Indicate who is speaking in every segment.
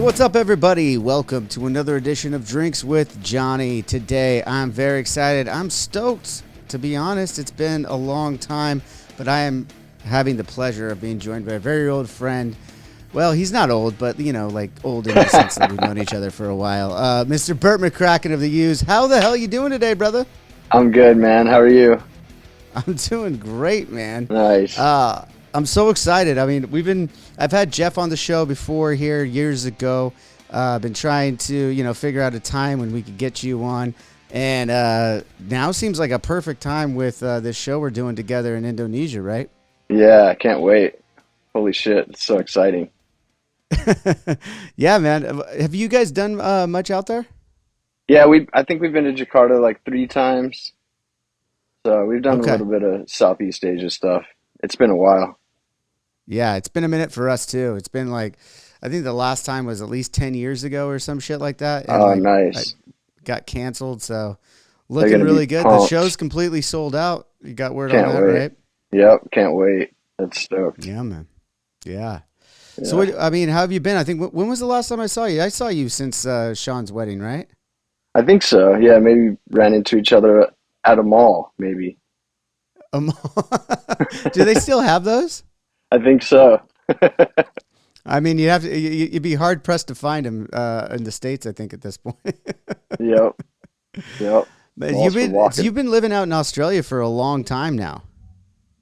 Speaker 1: What's up, everybody? Welcome to another edition of Drinks with Johnny. Today, I'm very excited. I'm stoked, to be honest. It's been a long time, but I am having the pleasure of being joined by a very old friend. Well, he's not old, but, you know, like old in the sense that we've known each other for a while. Mr. Bert McCracken of The Used. How the hell you doing today, brother?
Speaker 2: I'm good, man. How are you?
Speaker 1: I'm doing great, man.
Speaker 2: Nice.
Speaker 1: I'm so excited. I mean, I've had Jeff on the show before here years ago. Been trying to, figure out a time when we could get you on. And now seems like a perfect time with this show we're doing together in Indonesia, right?
Speaker 2: Yeah, I can't wait. Holy shit, it's so exciting.
Speaker 1: Yeah, man. Have you guys done much out there?
Speaker 2: Yeah, I think we've been to Jakarta like 3 times. So we've done a
Speaker 1: Okay.
Speaker 2: little bit of Southeast Asia stuff. It's been a while.
Speaker 1: Yeah, it's been a minute for us too. It's been like, I think the last time was at least 10 years ago or some shit like that. And
Speaker 2: Oh,
Speaker 1: like,
Speaker 2: nice.
Speaker 1: got canceled. So
Speaker 2: They're
Speaker 1: looking
Speaker 2: gonna be
Speaker 1: really good. The
Speaker 2: pumped.
Speaker 1: show's completely sold out. You got word
Speaker 2: Can't
Speaker 1: on that,
Speaker 2: wait.
Speaker 1: right?
Speaker 2: Yep, can't wait. That's stoked.
Speaker 1: Yeah, man. Yeah.
Speaker 2: Yeah.
Speaker 1: So, how have you been? I think, when was the last time I saw you? I saw you since Sean's wedding, right?
Speaker 2: I think so. Yeah, maybe ran into each other at a mall, maybe.
Speaker 1: Um, do they still have those?
Speaker 2: I think so.
Speaker 1: I mean, you'd be hard pressed to find them in the States, I think, at this point.
Speaker 2: Yep. Yep.
Speaker 1: But
Speaker 2: Malls for walking.
Speaker 1: you've been living out in Australia for a long time now.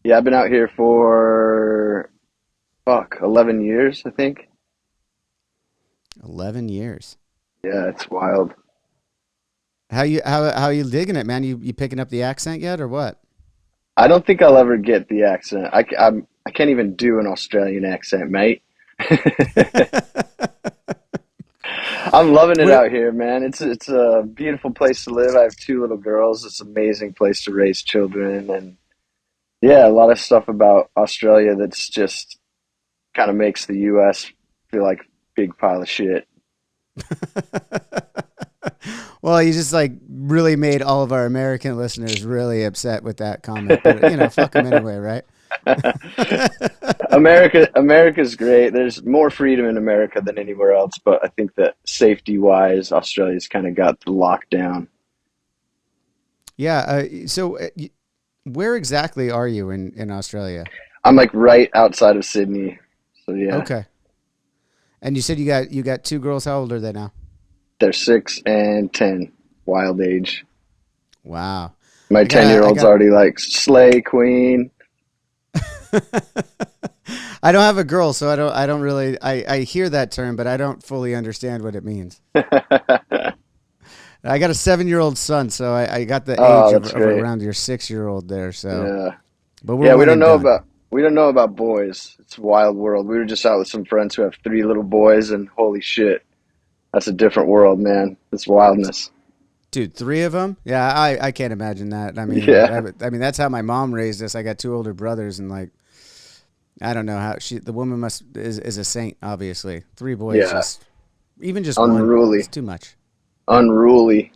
Speaker 2: Yeah, I've been out here for 11 years, I think.
Speaker 1: 11 years.
Speaker 2: Yeah, it's wild.
Speaker 1: How are you digging it, man? You picking up the accent yet, or what?
Speaker 2: I don't think I'll ever get the accent. I can't even do an Australian accent, mate. I'm loving it
Speaker 1: Where,
Speaker 2: out here, man. It's a beautiful place to live. I have 2 little girls. It's an amazing place to raise children, and yeah, a lot of stuff about Australia that's just kind of makes the U.S. feel like a big pile of shit.
Speaker 1: well, you just like really made all of our American listeners really upset with that comment. But fuck them anyway, right?
Speaker 2: America's great. There's more freedom in America than anywhere else, but I think that safety-wise, Australia's kind of got the lockdown.
Speaker 1: Yeah. Where exactly are you in Australia?
Speaker 2: I'm like right outside of Sydney, so yeah.
Speaker 1: Okay. And you said you got 2 girls. How old are they now?
Speaker 2: They're 6 and 10, wild age.
Speaker 1: Wow.
Speaker 2: My 10-year-old's already like slay queen.
Speaker 1: I don't have a girl, so I don't really I hear that term, but I don't fully understand what it means. I got a 7-year-old son, so I got the age of around your 6-year-old there. So
Speaker 2: Yeah,
Speaker 1: but we're
Speaker 2: yeah.
Speaker 1: one and done.
Speaker 2: We don't know about boys. It's a wild world. We were just out with some friends who have 3 little boys, and holy shit, that's a different world, man. It's wildness.
Speaker 1: Dude, 3 of them? Yeah, I can't imagine that. I mean,
Speaker 2: Yeah.
Speaker 1: I mean that's how my mom raised us. I got 2 older brothers, and like, I don't know how the woman is a saint. Obviously, 3 boys,
Speaker 2: Yeah.
Speaker 1: even just
Speaker 2: Unruly.
Speaker 1: one, it's too much.
Speaker 2: Unruly.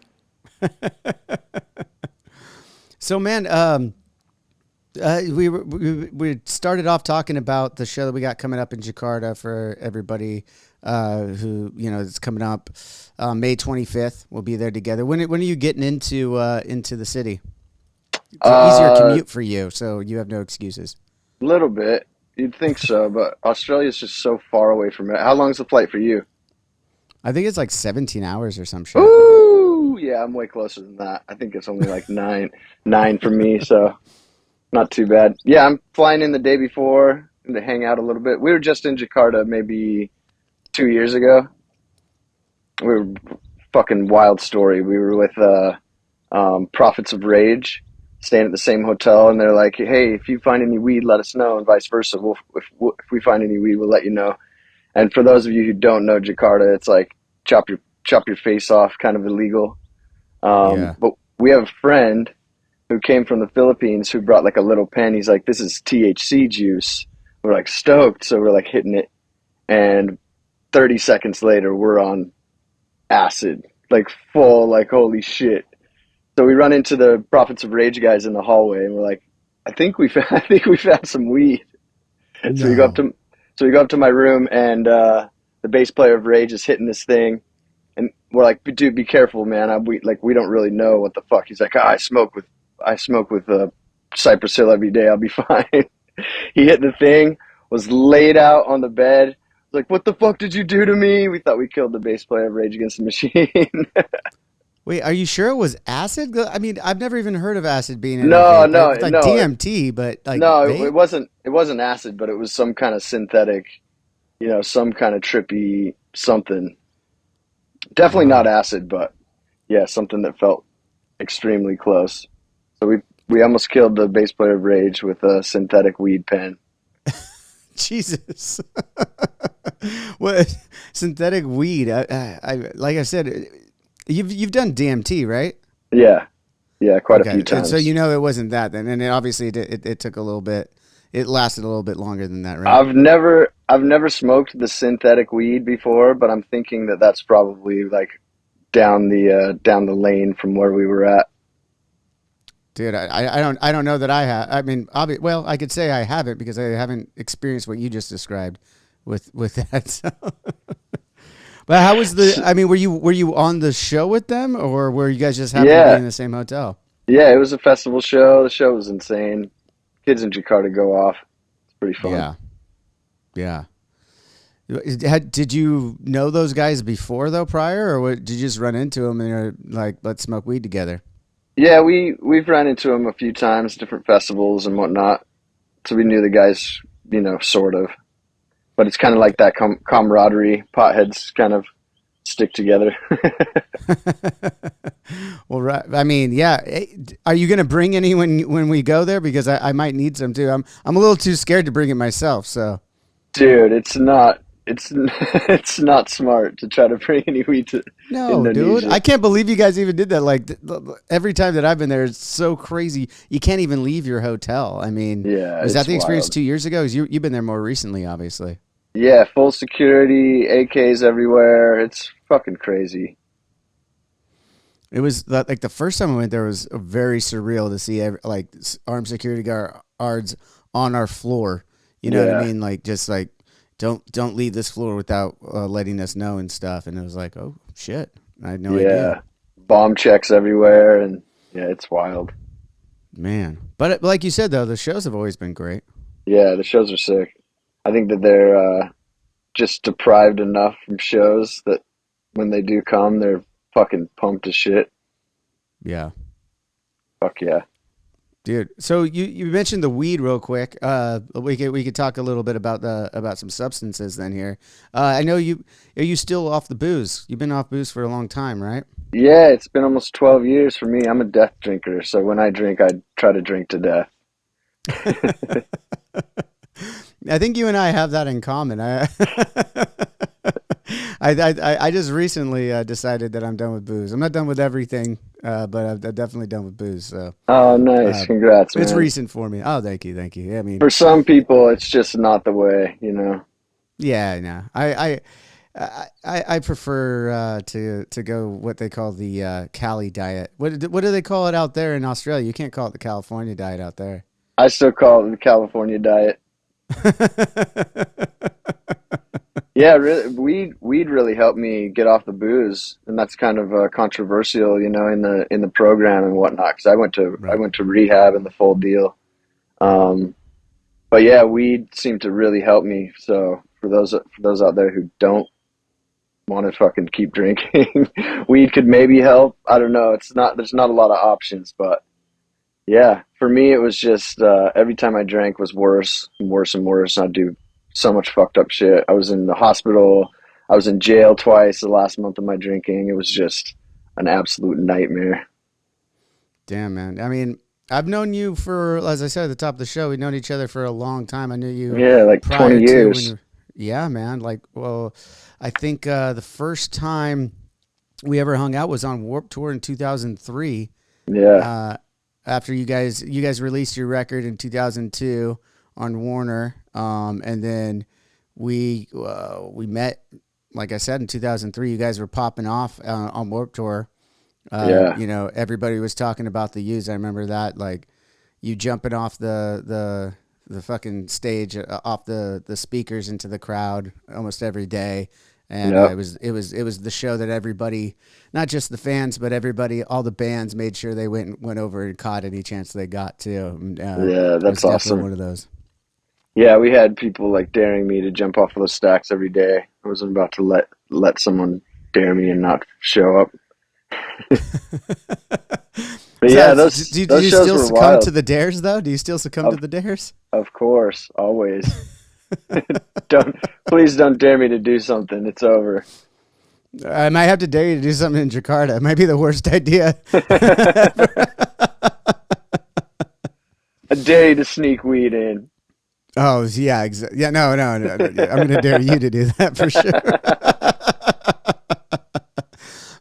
Speaker 1: So, man, we started off talking about the show that we got coming up in Jakarta for everybody who it's coming up May 25th. We'll be there together. When are you getting into the city? It's an easier commute for you, so you have no excuses.
Speaker 2: A little bit. You'd think so, but Australia's just so far away from it. How long's the flight for you?
Speaker 1: I think it's like 17 hours or some shit.
Speaker 2: Ooh, yeah, I'm way closer than that. I think it's only like nine for me, so not too bad. Yeah, I'm flying in the day before to hang out a little bit. We were just in Jakarta maybe 2 years ago. We were fucking wild story. We were with Prophets of Rage, staying at the same hotel, and they're like, "Hey, if you find any weed, let us know," and vice versa. If we find any weed, we'll let you know. And for those of you who don't know Jakarta, it's like chop your face off, kind of illegal.
Speaker 1: Yeah.
Speaker 2: But we have a friend who came from the Philippines who brought like a little pen. He's like, "This is THC juice." We're like stoked, so we're like hitting it, and 30 seconds later, we're on acid, like full, like holy shit. So we run into the Prophets of Rage guys in the hallway, and we're like, I think we found some weed. So we go up to my room, and the bass player of Rage is hitting this thing, and we're like, dude, be careful, man. We don't really know what the fuck. He's like, I smoke with Cypress Hill every day. I'll be fine. He hit the thing, was laid out on the bed. Like, what the fuck did you do to me? We thought we killed the bass player of Rage Against the Machine.
Speaker 1: Wait, are you sure it was acid? I mean, I've never even heard of acid being in a
Speaker 2: No,
Speaker 1: vape.
Speaker 2: no,
Speaker 1: It's like
Speaker 2: no,
Speaker 1: DMT, but like
Speaker 2: no.
Speaker 1: vape?
Speaker 2: It wasn't. It wasn't acid, but it was some kind of synthetic. Some kind of trippy something. Definitely not
Speaker 1: Wow.
Speaker 2: acid, but yeah, something that felt extremely close. So we almost killed the bass player of Rage with a synthetic weed pen.
Speaker 1: Jesus. What synthetic weed? I like I said, you've done DMT, right?
Speaker 2: Yeah, yeah, quite a few
Speaker 1: Okay, and so
Speaker 2: times.
Speaker 1: it wasn't that then, and obviously it took a little bit. It lasted a little bit longer than that, right?
Speaker 2: I've never smoked the synthetic weed before, but I'm thinking that that's probably like down the lane from where we were at.
Speaker 1: Dude, I don't know that I have. I mean, well, I could say I haven't because I haven't experienced what you just described with that. So. But how was the? I mean, were you on the show with them, or were you guys just happened to be
Speaker 2: Yeah,
Speaker 1: in the same hotel?
Speaker 2: yeah, it was a festival show. The show was insane. Kids in Jakarta go off. It's pretty fun.
Speaker 1: Yeah, yeah. Did you know those guys before though, prior, or did you just run into them and they're like, "Let's smoke weed together"?
Speaker 2: Yeah, we've run into them a few times, different festivals and whatnot. So we knew the guys, sort of. But it's kind of like that camaraderie. Potheads kind of stick together.
Speaker 1: Well, right. I mean, yeah. Are you gonna bring any when we go there? Because I might need some too. I'm a little too scared to bring it myself. So
Speaker 2: Dude, it's not smart to try to bring any weed to
Speaker 1: no, dude,
Speaker 2: Indonesia.
Speaker 1: I can't believe you guys even did that. Like every time that I've been there, it's so crazy. You can't even leave your hotel. I mean,
Speaker 2: Yeah,
Speaker 1: was that
Speaker 2: it's
Speaker 1: the experience
Speaker 2: wild.
Speaker 1: 2 years ago? 'Cause you've been there more recently, obviously.
Speaker 2: Yeah, full security, AKs everywhere. It's fucking crazy.
Speaker 1: It was like the first time I went there was very surreal to see armed security guards on our floor. You know what I
Speaker 2: Yeah,
Speaker 1: mean? Like just like don't leave this floor without letting us know and stuff. And it was like, oh shit, I had no idea,
Speaker 2: yeah. Bomb checks everywhere, and yeah, it's wild.
Speaker 1: man. But like you said though, the shows have always been great.
Speaker 2: Yeah, the shows are sick. I think that they're just deprived enough from shows that when they do come, they're fucking pumped as shit.
Speaker 1: Yeah.
Speaker 2: Fuck yeah.
Speaker 1: Dude, so you mentioned the weed real quick. We could talk a little bit about some substances then here. I know you are you still off the booze? You've been off booze for a long time, right?
Speaker 2: Yeah, it's been almost 12 years for me. I'm a death drinker, so when I drink, I try to drink to death.
Speaker 1: I think you and I have that in common. I just recently decided that I'm done with booze. I'm not done with everything, but I'm definitely done with booze. So
Speaker 2: Oh, nice.
Speaker 1: uh,
Speaker 2: Congrats,
Speaker 1: it's
Speaker 2: man.
Speaker 1: recent for me. Oh, thank you, thank you. Yeah, I mean,
Speaker 2: For some people, it's just not the way.
Speaker 1: yeah, no, I prefer to go what they call the Cali diet. What do they call it out there in Australia? You can't call it the California diet out there.
Speaker 2: I still call it the California diet. Yeah, really, weed really helped me get off the booze, and that's kind of controversial, in the program and whatnot. Because I
Speaker 1: Right.
Speaker 2: went to rehab and the full deal. Um, but yeah, weed seemed to really help me. So for those out there who don't want to fucking keep drinking, weed could maybe help. I don't know. There's not a lot of options, but yeah, for me it was just every time I drank was worse and worse and worse. I'd do so much fucked up shit. I was in the hospital. I was in jail twice the last month of my drinking. It was just an absolute nightmare.
Speaker 1: Damn, man. I mean, I've known you for, as I said at the top of the show, we've known each other for a long time. I knew you
Speaker 2: Yeah, like
Speaker 1: prior
Speaker 2: 20
Speaker 1: to when
Speaker 2: years.
Speaker 1: you, yeah, man. Like, well, I think the first time we ever hung out was on Warp Tour in 2003.
Speaker 2: Yeah,
Speaker 1: Uh, after you guys released your record in 2002 on Warner, and then we met, like I said, in 2003. You guys were popping off on Warp Tour.
Speaker 2: yeah,
Speaker 1: Everybody was talking about the Used. I remember that, like you jumping off the fucking stage, off the speakers into the crowd almost every day. And
Speaker 2: Yep.
Speaker 1: it was the show that everybody, not just the fans, but everybody, all the bands made sure they went over and caught any chance they got to. And,
Speaker 2: Yeah,
Speaker 1: it was
Speaker 2: that's
Speaker 1: definitely
Speaker 2: awesome.
Speaker 1: one of those.
Speaker 2: Yeah, we had people like daring me to jump off of those stacks every day. I wasn't about to let someone dare me and not show up. But yeah,
Speaker 1: Do
Speaker 2: those
Speaker 1: you
Speaker 2: shows
Speaker 1: still
Speaker 2: were
Speaker 1: succumb to
Speaker 2: wild.
Speaker 1: the dares though? Do you still succumb to
Speaker 2: Of
Speaker 1: the dares?
Speaker 2: of course, always. Don't Please don't dare me to do something. It's over.
Speaker 1: I might have to dare you to do something in Jakarta. It might be the worst idea.
Speaker 2: I dare you to sneak weed in.
Speaker 1: Oh yeah, yeah. No. Yeah, I'm gonna dare you to do that for sure.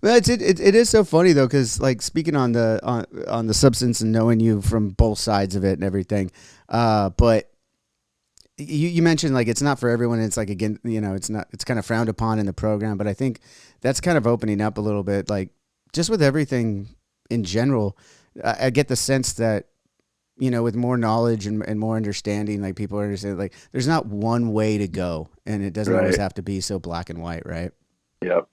Speaker 1: Well, it is so funny though, because like speaking on the substance and knowing you from both sides of it and everything, but you mentioned like it's not for everyone. It's like again, it's kind of frowned upon in the program, but I think that's kind of opening up a little bit, like just with everything in general. I get the sense that with more knowledge and more understanding, like people understand, like there's not one way to go, and it doesn't always
Speaker 2: Right.
Speaker 1: have to be so black and white, right?
Speaker 2: Yep.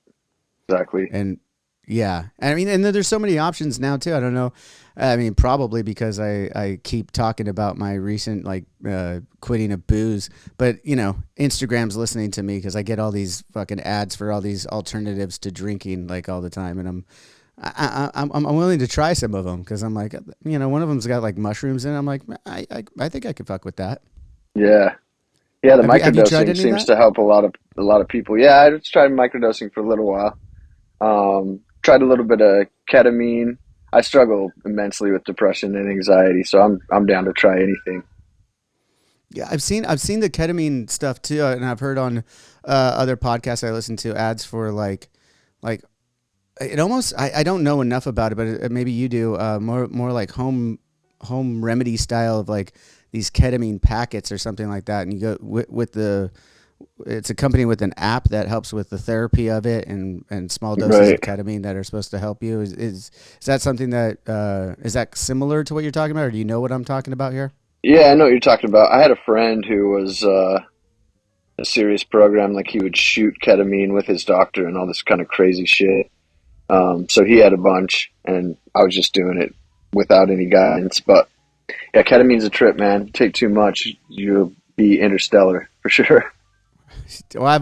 Speaker 2: Exactly.
Speaker 1: And yeah, I mean, and then there's so many options now too. I don't know. I mean, probably because I keep talking about my recent like quitting of booze, but Instagram's listening to me because I get all these fucking ads for all these alternatives to drinking like all the time, and I'm willing to try some of them because I'm like, one of them's got like mushrooms in it. I'm like, I think I could fuck with that.
Speaker 2: Yeah. Yeah, the
Speaker 1: Have you tried
Speaker 2: microdosing
Speaker 1: any of
Speaker 2: seems
Speaker 1: that?
Speaker 2: to help a lot of people. Yeah, I just tried microdosing for a little while. Tried a little bit of ketamine. I struggle immensely with depression and anxiety, so I'm down to try anything.
Speaker 1: Yeah, I've seen the ketamine stuff too, and I've heard on other podcasts I listen to ads for like it almost I don't know enough about it, but maybe you do. More like home remedy style of like these ketamine packets or something like that, and you go with the it's accompanied with an app that helps with the therapy of it and small doses of
Speaker 2: Right.
Speaker 1: ketamine that are supposed to help you. Is that something that is that similar to what you're talking about, or do you know what I'm talking about here?
Speaker 2: Yeah, I know what you're talking about. I had a friend who was a serious program, like he would shoot ketamine with his doctor and all this kind of crazy shit. So he had a bunch, and I was just doing it without any guidance. But yeah, ketamine's a trip, man. Take too much, you'll be interstellar for sure.
Speaker 1: Well, I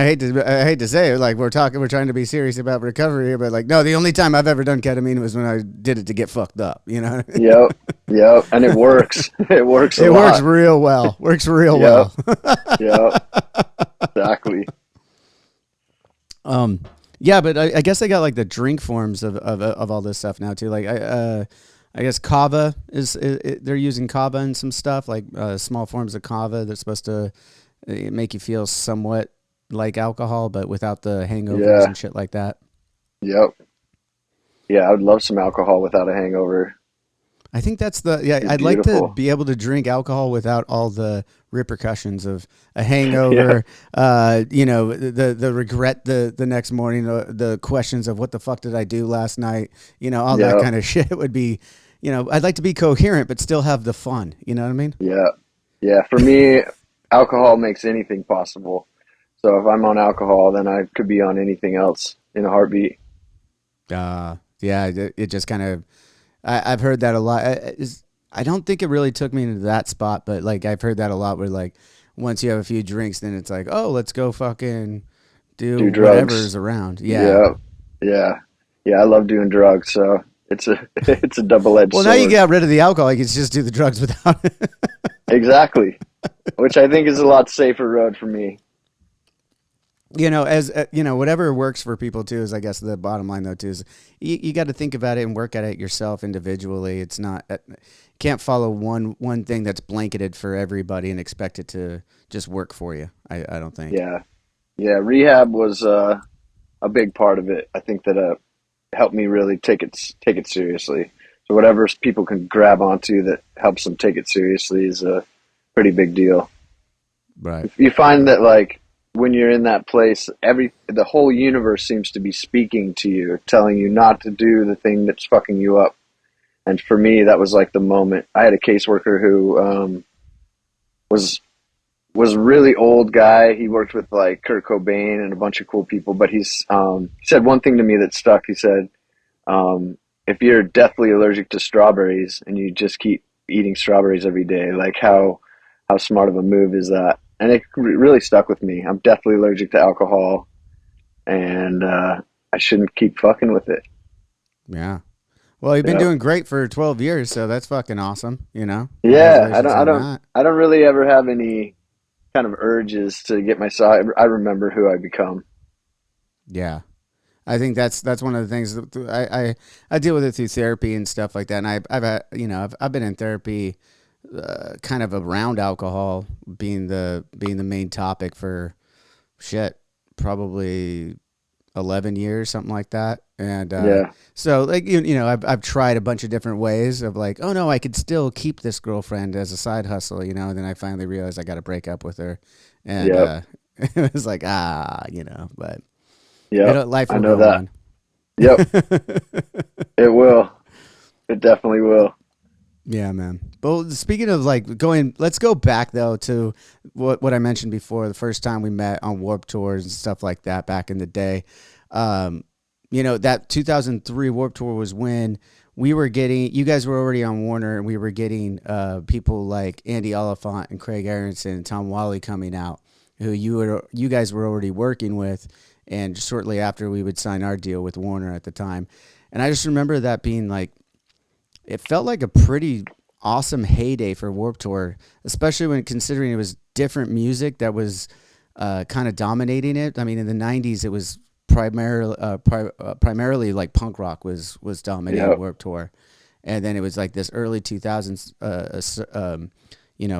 Speaker 1: hate to say it, like we're trying to be serious about recovery here, but like no, the only time I've ever done ketamine was when I did it to get fucked up. You know,
Speaker 2: Yep, yep, and it works. It works a
Speaker 1: it works
Speaker 2: lot.
Speaker 1: real well. Works real
Speaker 2: Yep,
Speaker 1: well.
Speaker 2: yep, exactly.
Speaker 1: um, yeah, but I guess I got like the drink forms of all this stuff now too. Like I guess kava they're using kava in some stuff like small forms of kava that's supposed to make you feel somewhat like alcohol, but without the hangovers
Speaker 2: Yeah,
Speaker 1: and shit like that.
Speaker 2: yep, yeah. I would love some alcohol without a hangover.
Speaker 1: I think that's yeah.
Speaker 2: Be
Speaker 1: I'd like to
Speaker 2: beautiful.
Speaker 1: be able to drink alcohol without all the repercussions of a
Speaker 2: Yeah,
Speaker 1: hangover. The regret the next morning, the questions of what the fuck did I do last night. All that
Speaker 2: yep,
Speaker 1: kind of shit would be. I'd like to be coherent but still have the fun. You know what I mean?
Speaker 2: yeah, yeah. For me, alcohol makes anything possible. So if I'm on alcohol, then I could be on anything else in a heartbeat.
Speaker 1: Yeah. It just kind of. I've heard that a lot. I don't think it really took me into that spot, but like I've heard that a lot. Where like once you have a few drinks, then it's like, oh, let's go fucking do
Speaker 2: Do drugs.
Speaker 1: whatever's around. Yeah.
Speaker 2: Yeah, yeah, yeah. I love doing drugs, so it's a it's a double-edged
Speaker 1: Well, now you
Speaker 2: sword.
Speaker 1: got rid of the alcohol. You can just do the drugs without it.
Speaker 2: Exactly, which I think is a lot safer road for me.
Speaker 1: As whatever works for people too is, I guess, the bottom line though too is you got to think about it and work at it yourself individually. It's not can't follow one thing that's blanketed for everybody and expect it to just work for you. I don't think.
Speaker 2: Yeah, yeah. Rehab was a big part of it. I think that helped me really take it seriously. So whatever people can grab onto that helps them take it seriously is a pretty big deal.
Speaker 1: Right.
Speaker 2: You find that like when you're in that place, the whole universe seems to be speaking to you, telling you not to do the thing that's fucking you up. And for me, that was like the moment. I had a caseworker who was was a really old guy. He worked with like Kurt Cobain and a bunch of cool people, but he said one thing to me that stuck. He said, if you're deathly allergic to strawberries and you just keep eating strawberries every day, like how smart of a move is that? And it really stuck with me. I'm deathly allergic to alcohol, and I shouldn't keep fucking with it.
Speaker 1: Yeah. Well, you've been
Speaker 2: Yeah,
Speaker 1: doing great for 12 years, so that's fucking awesome, you know?
Speaker 2: yeah.
Speaker 1: Congratulations on that.
Speaker 2: I don't really ever have any kind of urges to get myself. I remember who I become.
Speaker 1: Yeah. I think that's one of the things that I deal with it through therapy and stuff like that. And I've had, I've been in therapy kind of around alcohol being the main topic for shit, probably 11 years, something like that. And
Speaker 2: Yeah,
Speaker 1: so like I've tried a bunch of different ways of like, oh no, I could still keep this girlfriend as a side hustle, and then I finally realized I got to break up with her, and
Speaker 2: yep,
Speaker 1: it was like but
Speaker 2: yep.
Speaker 1: life
Speaker 2: I
Speaker 1: will
Speaker 2: know
Speaker 1: go
Speaker 2: that.
Speaker 1: on.
Speaker 2: Yep, it will. It definitely will.
Speaker 1: Yeah, man. But speaking of like let's go back though to what I mentioned before, the first time we met on Warp Tours and stuff like that back in the day. Um, that 2003 Warp Tour was when you guys were already on Warner, and we were getting people like Andy Oliphant and Craig Aronson and Tom Wally coming out, who you guys were already working with, and shortly after we would sign our deal with Warner at the time. And I just remember that being like, it felt like a pretty awesome heyday for Warped Tour, especially when considering it was different music that was kind of dominating it. I mean, in the '90s, it was primarily like punk rock was dominating
Speaker 2: Yep,
Speaker 1: Warped Tour, and then it was like this early 2000s,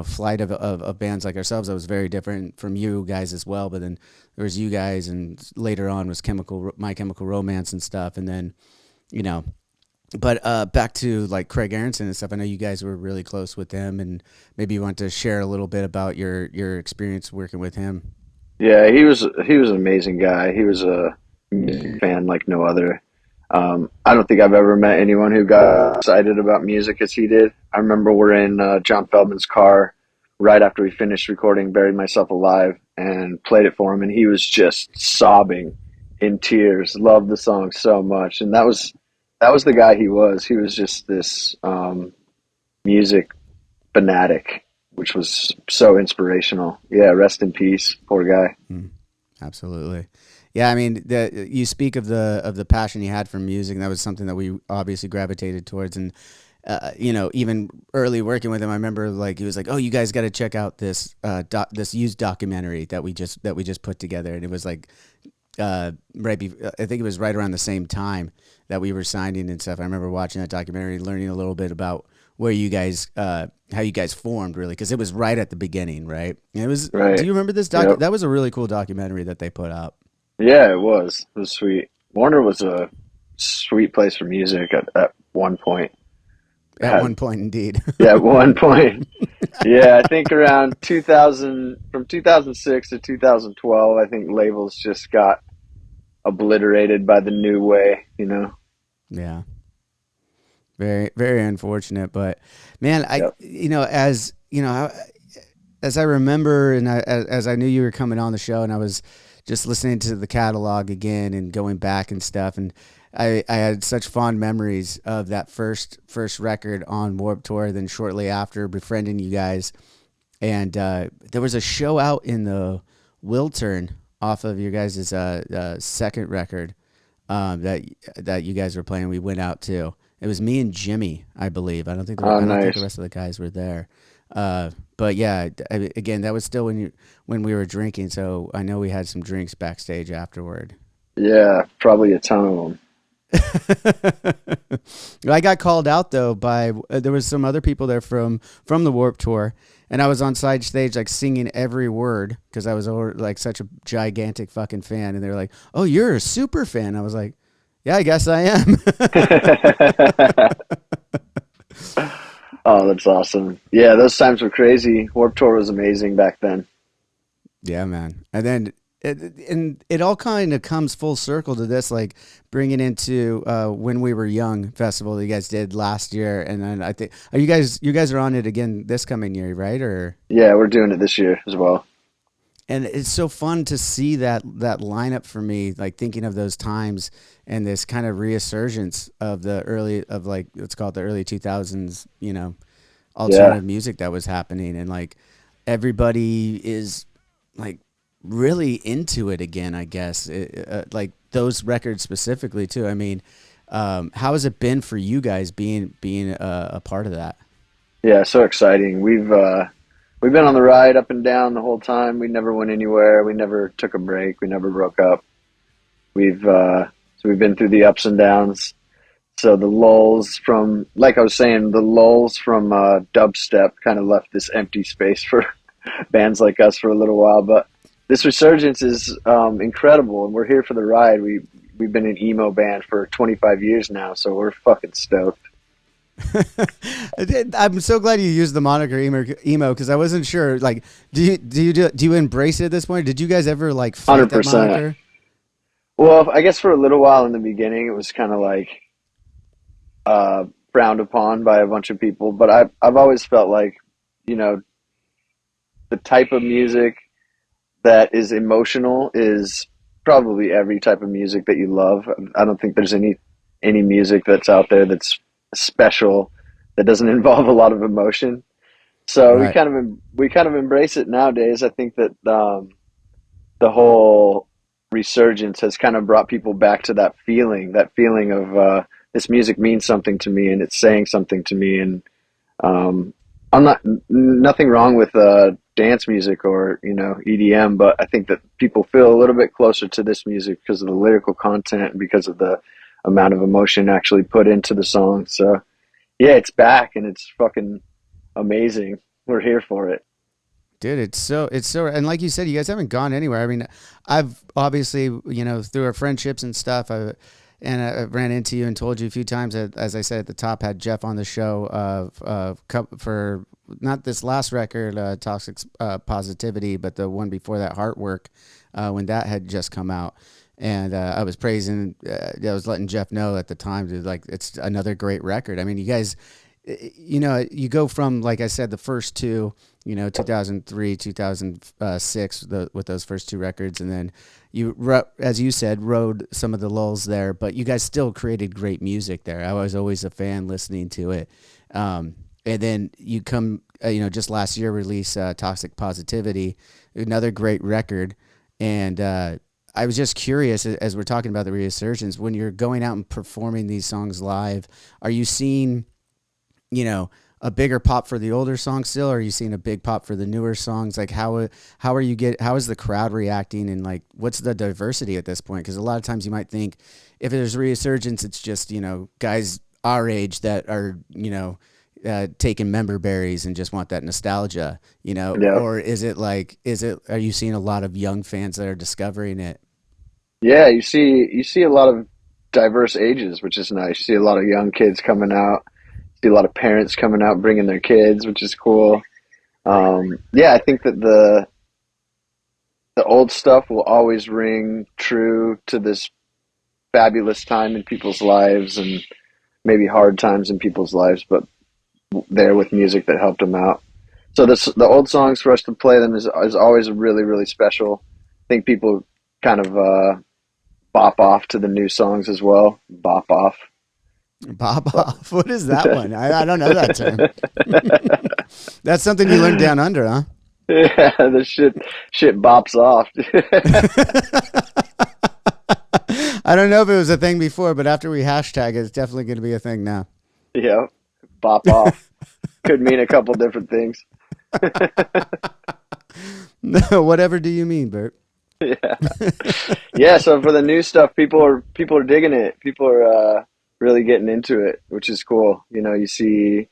Speaker 1: flight of bands like ourselves that was very different from you guys as well. But then there was you guys, and later on was My Chemical Romance and stuff, and then you know but back to like Craig Aronson and stuff. I know you guys were really close with him, and maybe you want to share a little bit about your experience working with him.
Speaker 2: yeah. He was an amazing guy. He was a music fan like no other. I don't think I've ever met anyone who got excited about music as he did. I remember we're in John Feldmann's car right after we finished recording "Buried Myself Alive" and played it for him, and he was just sobbing in tears. Loved the song so much, and that was the guy he was. He was just this music fanatic, which was so inspirational. Yeah, rest in peace, poor guy.
Speaker 1: Mm, absolutely. Yeah, I mean, you speak of the passion he had for music, and that was something that we obviously gravitated towards. And even early working with him, I remember like he was like, "Oh, you guys got to check out this used documentary that we just put together," and it was like I think it was right around the same time that we were signing and stuff. I remember watching that documentary, learning a little bit about where you guys, how you guys formed, really, because it was right at the beginning, right? And it was. Do
Speaker 2: Right.
Speaker 1: you remember this doc?
Speaker 2: Yep.
Speaker 1: That was a really cool documentary that they put out
Speaker 2: Yeah, it was. It was sweet. Warner was a sweet place for music at one point.
Speaker 1: at
Speaker 2: Had
Speaker 1: one point, indeed.
Speaker 2: Yeah, at one point. Yeah, I think around 2000, from 2006 to 2012, I think labels just got obliterated by the new way.
Speaker 1: Yeah, very very unfortunate, but man,
Speaker 2: Yep.
Speaker 1: as I remember, and as I knew you were coming on the show, and I was just listening to the catalog again and going back and stuff, and I had such fond memories of that first record on Warped Tour. Then shortly after, befriending you guys, and there was a show out in the Wiltern off of your guys' second record that you guys were playing. We went out to. It was me and Jimmy, I believe.
Speaker 2: Oh,
Speaker 1: I don't think the
Speaker 2: nice.
Speaker 1: rest of the guys were there. But yeah, again, that was still when we were drinking. So I know we had some drinks backstage afterward.
Speaker 2: Yeah, probably a ton of them.
Speaker 1: I got called out though by there was some other people there from the Warp Tour, and I was on side stage like singing every word because I was like such a gigantic fucking fan, and they're like, "Oh, you're a super fan." I was like, "Yeah, I guess I am."
Speaker 2: Oh, that's awesome. Yeah, those times were crazy. Warped Tour was amazing back then.
Speaker 1: Yeah, man. And then And it all kind of comes full circle to this, like bringing into When We Were Young festival that you guys did last year, and then I think are you guys are on it again this coming year, right? Or
Speaker 2: Yeah, we're doing it this year as well.
Speaker 1: and it's so fun to see that lineup for me, like thinking of those times and this kind of resurgence of the early of like let's call it the early 2000s,
Speaker 2: Yeah.
Speaker 1: alternative music that was happening, and like everybody is like really into it again, I guess. Like those records specifically too. I mean, how has it been for you guys being a part of that?
Speaker 2: Yeah, so exciting. We've been on the ride up and down the whole time. We never went anywhere. We never took a break. We never broke up. We've been through the ups and downs. So the lulls from, like I was saying, the lulls from dubstep kind of left this empty space for bands like us for a little while. But this resurgence is incredible, and we're here for the ride. We've been an emo band for 25 years now, so we're fucking stoked.
Speaker 1: I'm so glad you used the moniker emo because I wasn't sure. Like, do you embrace it at this point? Did you guys ever like fight that
Speaker 2: 100%.
Speaker 1: moniker?
Speaker 2: Well, I guess for a little while in the beginning, it was kind of like frowned upon by a bunch of people. But I've always felt like, you know, the type of music that is emotional is probably every type of music that you love. I don't think there's any music that's out there that's special that doesn't involve a lot of emotion. So
Speaker 1: Right.
Speaker 2: we kind of embrace it nowadays. I think that the whole resurgence has kind of brought people back to that feeling of this music means something to me and it's saying something to me. And um, I'm not nothing wrong with dance music or EDM, but I think that people feel a little bit closer to this music because of the lyrical content and because of the amount of emotion actually put into the song. So yeah, it's back and it's fucking amazing. We're here for it.
Speaker 1: Dude, it's so, and like you said, you guys haven't gone anywhere. I mean, I've obviously, through our friendships and stuff, I ran into you and told you a few times that, as I said at the top, had Jeff on the show for not this last record, Toxic Positivity, but the one before that, Heartwork, when that had just come out. And I was praising, I was letting Jeff know at the time, dude, like it's another great record. I mean, you guys, you go from, like I said, the first two, 2003, 2006, with those first two records. And then as you said, rode some of the lulls there, but you guys still created great music there. I was always a fan listening to it. And then you come, just last year release Toxic Positivity, another great record. And I was just curious, as we're talking about the resurgence, when you're going out and performing these songs live, are you seeing a bigger pop for the older songs still? Or are you seeing a big pop for the newer songs? Like how is the crowd reacting, and like what's the diversity at this point? Because a lot of times you might think if there's resurgence, it's just guys our age that are taking member berries and just want that nostalgia,
Speaker 2: Yeah.
Speaker 1: or are you seeing a lot of young fans that are discovering it?
Speaker 2: Yeah, you see a lot of diverse ages, which is nice. You see a lot of young kids coming out. See a lot of parents coming out bringing their kids, which is cool. Yeah, I think that the old stuff will always ring true to this fabulous time in people's lives and maybe hard times in people's lives, but there with music that helped them out. So the old songs for us to play them is always really really special. I think people kind of bop off to the new songs as well. Bop off.
Speaker 1: Bob
Speaker 2: But
Speaker 1: off. What is that one? I don't know that term. That's something you learned down under, huh?
Speaker 2: yeah, the shit bops off.
Speaker 1: I don't know if it was a thing before, but after we hashtag it, it's definitely going to be a thing now.
Speaker 2: Yeah, bop off could mean a couple different things.
Speaker 1: No, whatever do you mean, Bert?
Speaker 2: Yeah, yeah. So for the new stuff, people are digging it. People are really getting into it, which is cool. You see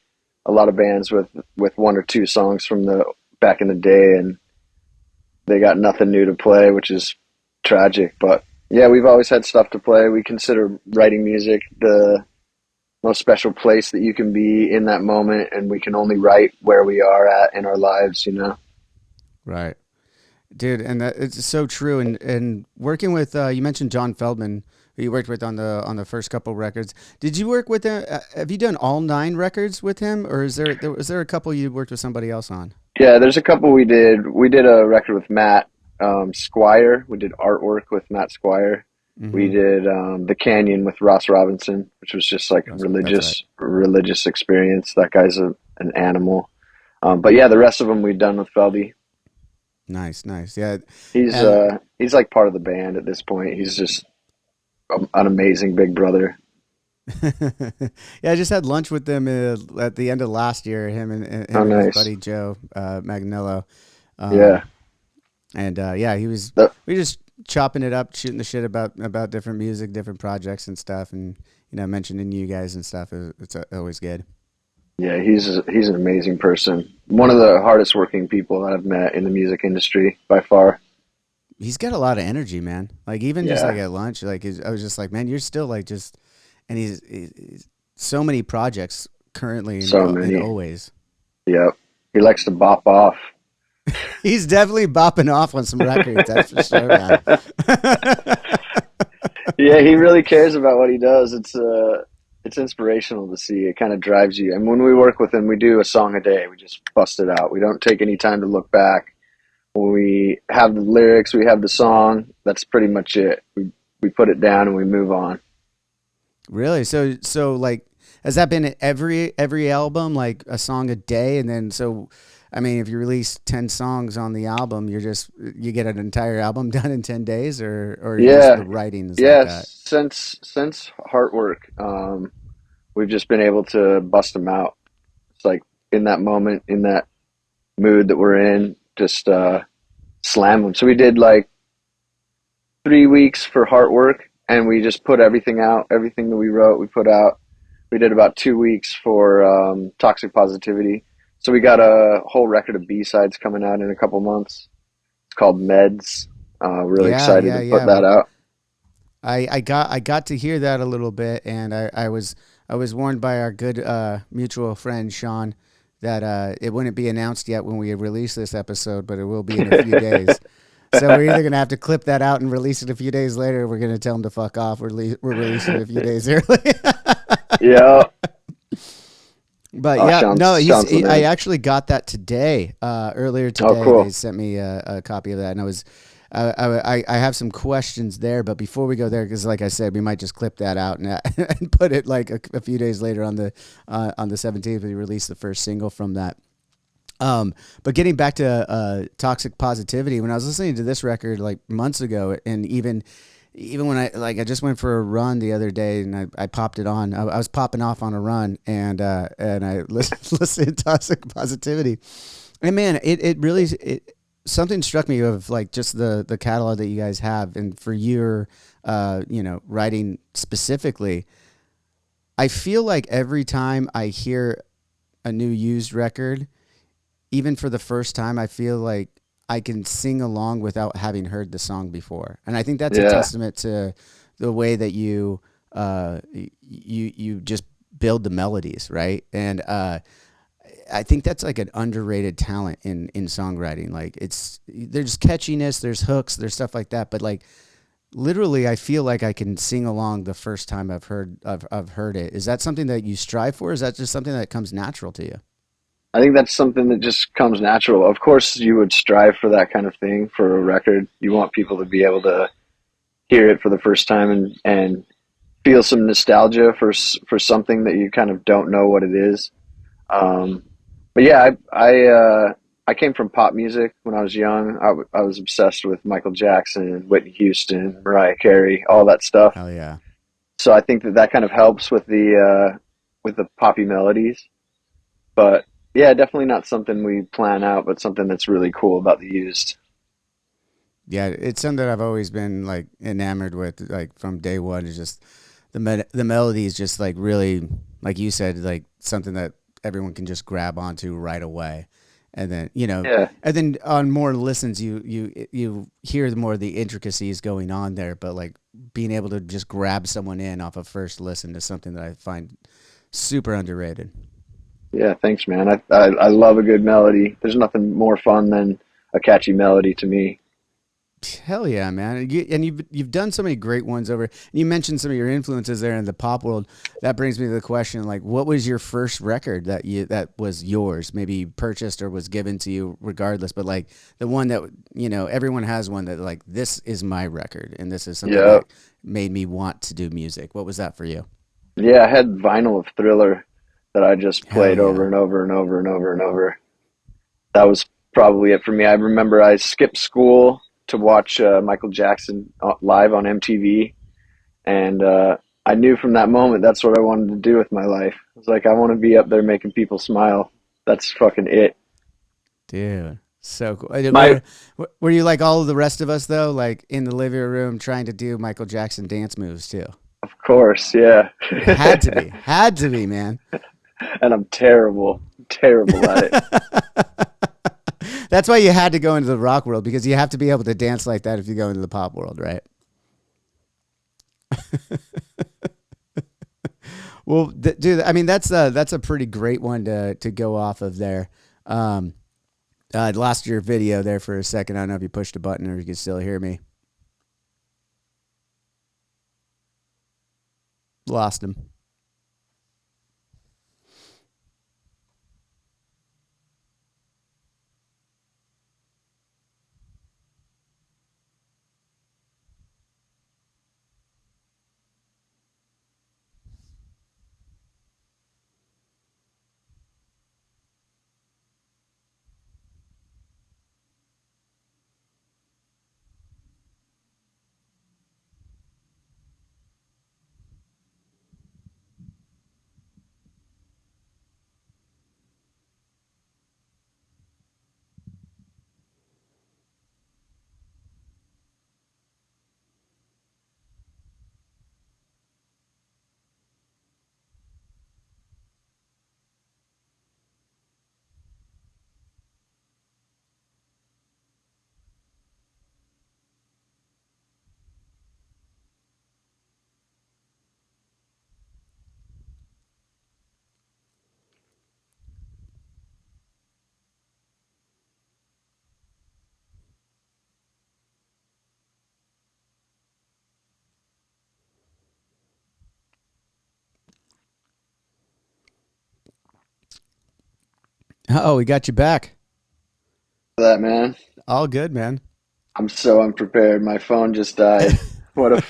Speaker 2: a lot of bands with one or two songs from the back in the day, and they got nothing new to play, which is tragic. But yeah, we've always had stuff to play. We consider writing music the most special place that you can be in that moment, and we can only write where we are at in our lives.
Speaker 1: Right. dude, and it's so true. And working with you mentioned John Feldmann, who you worked with on the first couple records. Did you work with him? Have you done all 9 records with him, or was there a couple you worked with somebody else on?
Speaker 2: Yeah, there's a couple we did. We did a record with Matt Squire. We did artwork with Matt Squire. We
Speaker 1: Mm-hmm.
Speaker 2: did The Canyon with Ross Robinson, which was just like a
Speaker 1: That's right.
Speaker 2: religious experience. That guy's an animal. But yeah, the rest of them we've done with Feldy.
Speaker 1: Nice, nice. Yeah, and
Speaker 2: He's like part of the band at this point. He's just an amazing big brother.
Speaker 1: yeah, I just had lunch with them at the end of last year.
Speaker 2: Oh,
Speaker 1: Him and his
Speaker 2: nice.
Speaker 1: buddy Joe Magnello,
Speaker 2: Yeah.
Speaker 1: um, and yeah, he was.
Speaker 2: The,
Speaker 1: We just chopping it up, shooting the shit about different music, different projects and stuff, and mentioning you guys and stuff. It's always good.
Speaker 2: yeah, he's an amazing person. One of the hardest working people that I've met in the music industry by far.
Speaker 1: He's got a lot of energy, man. Like even just like
Speaker 2: Yeah,
Speaker 1: at lunch, like I was just like, man, you're still like just, and he's so many projects currently
Speaker 2: so
Speaker 1: and
Speaker 2: many.
Speaker 1: always.
Speaker 2: Yep. He likes to bop off.
Speaker 1: He's definitely bopping off on some records, that's for sure, man.
Speaker 2: Yeah, he really cares about what he does. It's inspirational to see. It kind of drives you. And when we work with him, we do a song a day. We just bust it out. We don't take any time to look back. When we have the lyrics, we have the song. That's pretty much it. We put it down and we move on.
Speaker 1: Really? So like, has that been at every album, like a song a day, and then so, I mean, if you release 10 songs on the album, you get an entire album done in 10 days, or just
Speaker 2: Yeah,
Speaker 1: the writing is like
Speaker 2: yeah.
Speaker 1: that.
Speaker 2: Since Heartwork, we've just been able to bust them out. It's like in that moment, in that mood that we're in, just slam them. So we did like 3 weeks for Heartwork, and we just put everything out. Everything that we wrote, we put out. We did about 2 weeks for Toxic Positivity. So we got a whole record of B-sides coming out in a couple months. It's called Meds. Really
Speaker 1: Yeah,
Speaker 2: excited
Speaker 1: yeah,
Speaker 2: to put
Speaker 1: yeah.
Speaker 2: that out.
Speaker 1: I got to hear that a little bit, and I was warned by our good mutual friend Sean that it wouldn't be announced yet when we release this episode, but it will be in a few days. So we're either gonna have to clip that out and release it a few days later, or we're gonna tell him to fuck off. We're releasing it a few days early.
Speaker 2: Yeah.
Speaker 1: But
Speaker 2: Oh,
Speaker 1: yeah, no,
Speaker 2: Sean's the
Speaker 1: I
Speaker 2: man.
Speaker 1: actually got that today. Earlier
Speaker 2: Oh,
Speaker 1: today, they
Speaker 2: cool.
Speaker 1: sent me a copy of that, and I have some questions there. But before we go there, because like I said, we might just clip that out and, and put it like a few days later on the 17th. We release the first single from that. But getting back to Toxic Positivity, when I was listening to this record like months ago, and even when I just went for a run the other day and I popped it on. I was popping off on a run and I listened to Toxic Positivity. And man, it really something struck me of like just the catalog that you guys have, and for your writing specifically. I feel like every time I hear a new Used record, even for the first time, I feel like I can sing along without having heard the song before, and I think that's a
Speaker 2: Yeah.
Speaker 1: testament to the way that you just build the melodies, right? And I think that's like an underrated talent in songwriting. Like there's catchiness, there's hooks, there's stuff like that, but like literally, I feel like I can sing along the first time I've heard it. Is that something that you strive for? Is that just something that comes natural to you?
Speaker 2: I think that's something that just comes natural. Of course, you would strive for that kind of thing for a record. You want people to be able to hear it for the first time and feel some nostalgia for something that you kind of don't know what it is. Um, but yeah, I came from pop music when I was young. I was obsessed with Michael Jackson, Whitney Houston, Mariah Carey, all that stuff.
Speaker 1: Hell yeah.
Speaker 2: So I think that that kind of helps with the poppy melodies. But yeah, definitely not something we plan out, but something that's really cool about the used.
Speaker 1: Yeah, it's something that I've always been like enamored with, like from day one. Is just the melody is just like really, like you said, like something that everyone can just grab onto right away, and then
Speaker 2: Yeah,
Speaker 1: and then on more listens, you hear more of the intricacies going on there. But like being able to just grab someone in off a first listen is something that I find super underrated.
Speaker 2: yeah. Thanks, man. I love a good melody. There's nothing more fun than a catchy melody to me.
Speaker 1: Hell yeah, man! And you've done so many great ones over. And you mentioned some of your influences there in the pop world. That brings me to the question: like, what was your first record that was yours? Maybe purchased or was given to you, regardless. But like the one that everyone has one that like this is my record, and this is something
Speaker 2: Yeah.
Speaker 1: that made me want to do music. What was that for you?
Speaker 2: Yeah, I had vinyl of Thriller that I just
Speaker 1: Hell
Speaker 2: played over
Speaker 1: yeah!
Speaker 2: and over and over and over and over. That was probably it for me. I remember I skipped school to watch Michael Jackson live on MTV, and I knew from that moment that's what I wanted to do with my life. I was like, I want to be up there making people smile. That's fucking it.
Speaker 1: Dude, so cool.
Speaker 2: My,
Speaker 1: Were you like all of the rest of us though, like in the living room trying to do Michael Jackson dance moves too?
Speaker 2: of course, yeah.
Speaker 1: Had to be, man.
Speaker 2: And I'm terrible, terrible at it.
Speaker 1: That's why you had to go into the rock world because you have to be able to dance like that if you go into the pop world, right? Well, dude, I mean that's a pretty great one to go off of there. Um, I lost your video there for a second. I don't know if you pushed a button or you can still hear me. Lost him. Oh, we got you back.
Speaker 2: That man,
Speaker 1: All good, man.
Speaker 2: I'm so unprepared. My phone just died. What a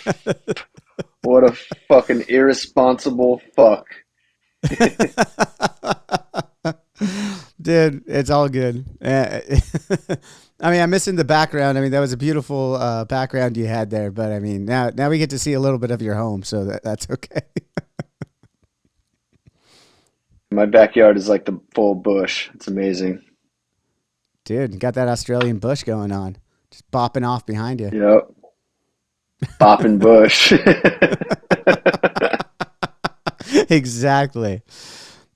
Speaker 2: what a fucking irresponsible fuck.
Speaker 1: Dude, it's all good. I mean, I'm missing the background. I mean, that was a beautiful background you had there. But I mean, now we get to see a little bit of your home, so that's okay.
Speaker 2: My backyard is like the full bush. It's amazing.
Speaker 1: Dude, you got that Australian bush going on, just bopping off behind you.
Speaker 2: Yep. Boppin' bush.
Speaker 1: Exactly.